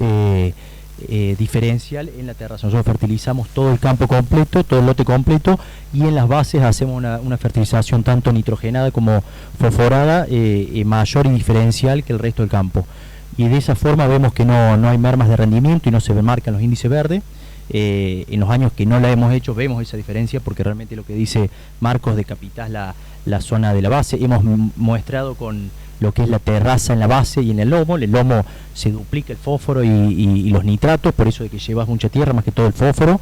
diferencial en la terraza. Nosotros fertilizamos todo el campo completo, todo el lote completo, y en las bases hacemos una fertilización tanto nitrogenada como fosforada mayor y diferencial que el resto del campo, y de esa forma vemos que no hay mermas de rendimiento y no se marcan los índices verdes. En los años que no la hemos hecho vemos esa diferencia, porque realmente lo que dice Marcos, decapitas la zona de la base. Hemos muestrado con lo que es la terraza en la base y en el lomo se duplica el fósforo y los nitratos, por eso de que llevas mucha tierra, más que todo el fósforo,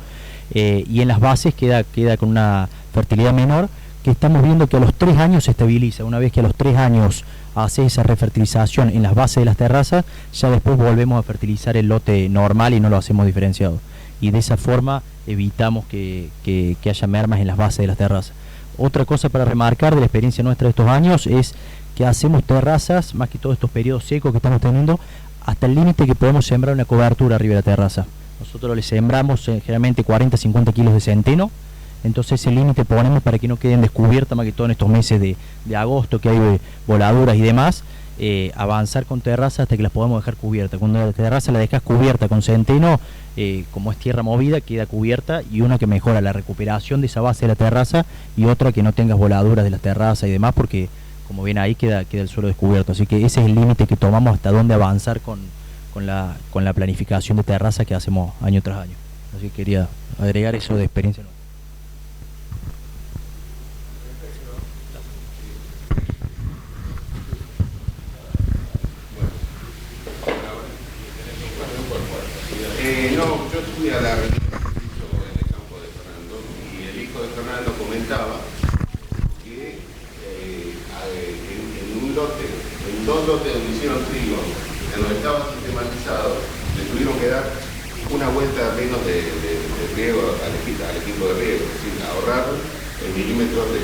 y en las bases queda con una fertilidad menor, que estamos viendo que a los 3 años se estabiliza. Una vez que a los 3 años hace esa refertilización en las bases de las terrazas, ya después volvemos a fertilizar el lote normal y no lo hacemos diferenciado, y de esa forma evitamos que haya mermas en las bases de las terrazas. Otra cosa para remarcar de la experiencia nuestra de estos años es que hacemos terrazas, más que todos estos periodos secos que estamos teniendo, hasta el límite que podemos sembrar una cobertura arriba de la terraza. Nosotros le sembramos generalmente 40-50 kilos de centeno, entonces ese límite ponemos para que no queden descubiertas, más que todo en estos meses de agosto, que hay voladuras y demás, avanzar con terraza hasta que las podamos dejar cubiertas. Cuando la terraza la dejas cubierta con centeno, como es tierra movida, queda cubierta, y una que mejora la recuperación de esa base de la terraza, y otra que no tengas voladuras de las terrazas y demás, porque como ven ahí queda el suelo descubierto. Así que ese es el límite que tomamos hasta dónde avanzar con la planificación de terraza que hacemos año tras año. Así que quería agregar eso de experiencia nueva. Yo fui a la reunión en el campo de Fernando, y el hijo de Fernando comentaba que en 2 lotes donde hicieron trigo, en los que estaba sistematizado, le tuvieron que dar una vuelta menos de riego al equipo de riego, es decir, ahorrar el milímetro de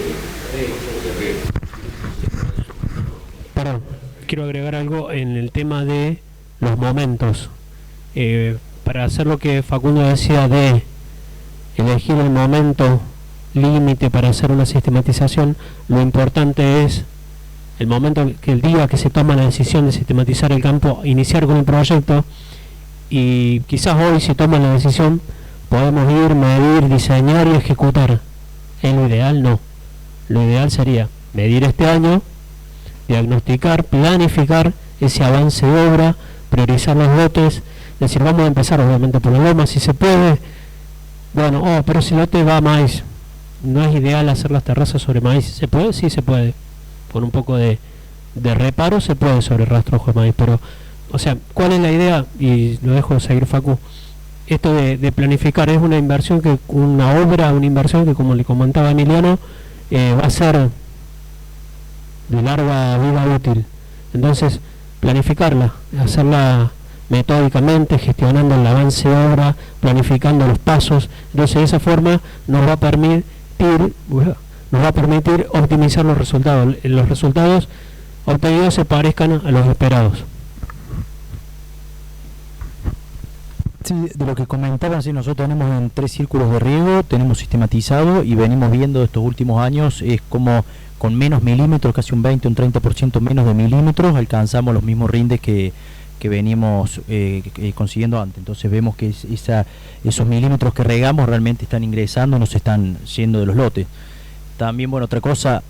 riego. Perdón, quiero agregar algo en el tema de los momentos. Para hacer lo que Facundo decía de elegir el momento límite para hacer una sistematización, lo importante es el momento que el día que se toma la decisión de sistematizar el campo, iniciar con el proyecto, y quizás hoy si toman la decisión podemos ir, medir, diseñar y ejecutar. ¿Es lo ideal? No. Lo ideal sería medir este año, diagnosticar, planificar ese avance de obra, priorizar los lotes. Es decir, vamos a empezar obviamente por la loma, si se puede. Bueno, pero si el lote va a maíz, no es ideal hacer las terrazas sobre maíz. ¿Se puede? Sí, se puede. Con un poco de reparo se puede sobre rastrojo de maíz, pero, o sea, ¿cuál es la idea? Y lo dejo seguir, Facu. Esto de planificar es una inversión, una inversión que, como le comentaba Emiliano, va a ser de larga vida útil. Entonces, planificarla, hacerla metódicamente, gestionando el avance de obra, planificando los pasos. Entonces de esa forma nos va a permitir optimizar los resultados obtenidos se parezcan a los esperados. Sí, de lo que comentaban, sí, nosotros tenemos en 3 círculos de riego, tenemos sistematizado, y venimos viendo estos últimos años es como con menos milímetros, casi un 20 o un 30% menos de milímetros, alcanzamos los mismos rindes que venimos consiguiendo antes. Entonces vemos que esos milímetros que regamos realmente están ingresando, no se están yendo de los lotes. También, bueno, otra cosa,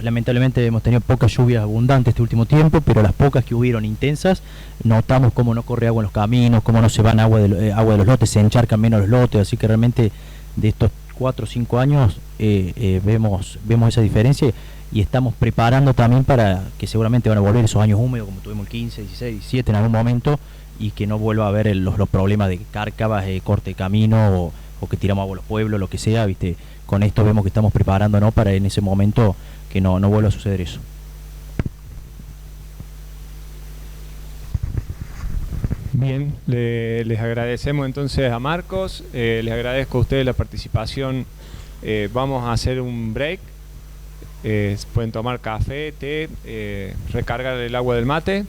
lamentablemente hemos tenido pocas lluvias abundantes este último tiempo, pero las pocas que hubieron intensas, notamos cómo no corre agua en los caminos, cómo no se van agua de los lotes, se encharcan menos los lotes, así que realmente de estos 4 o 5 años vemos esa diferencia, y estamos preparando también para que seguramente van a volver esos años húmedos como tuvimos el 15, 16, 17 en algún momento, y que no vuelva a haber los problemas de cárcavas, corte de camino o que tiramos agua a los pueblos, lo que sea, ¿viste? Con esto vemos que estamos preparándonos para en ese momento que no vuelva a suceder eso. Bien, les agradecemos entonces a Marcos, les agradezco a ustedes la participación. Vamos a hacer un break Pueden tomar café, té, recargar el agua del mate.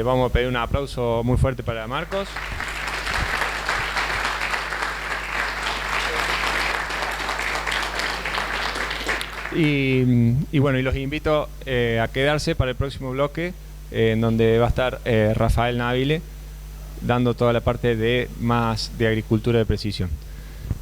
Vamos a pedir un aplauso muy fuerte para Marcos. Y bueno, y los invito a quedarse para el próximo bloque, en donde va a estar Rafael Navile dando toda la parte de más de agricultura de precisión.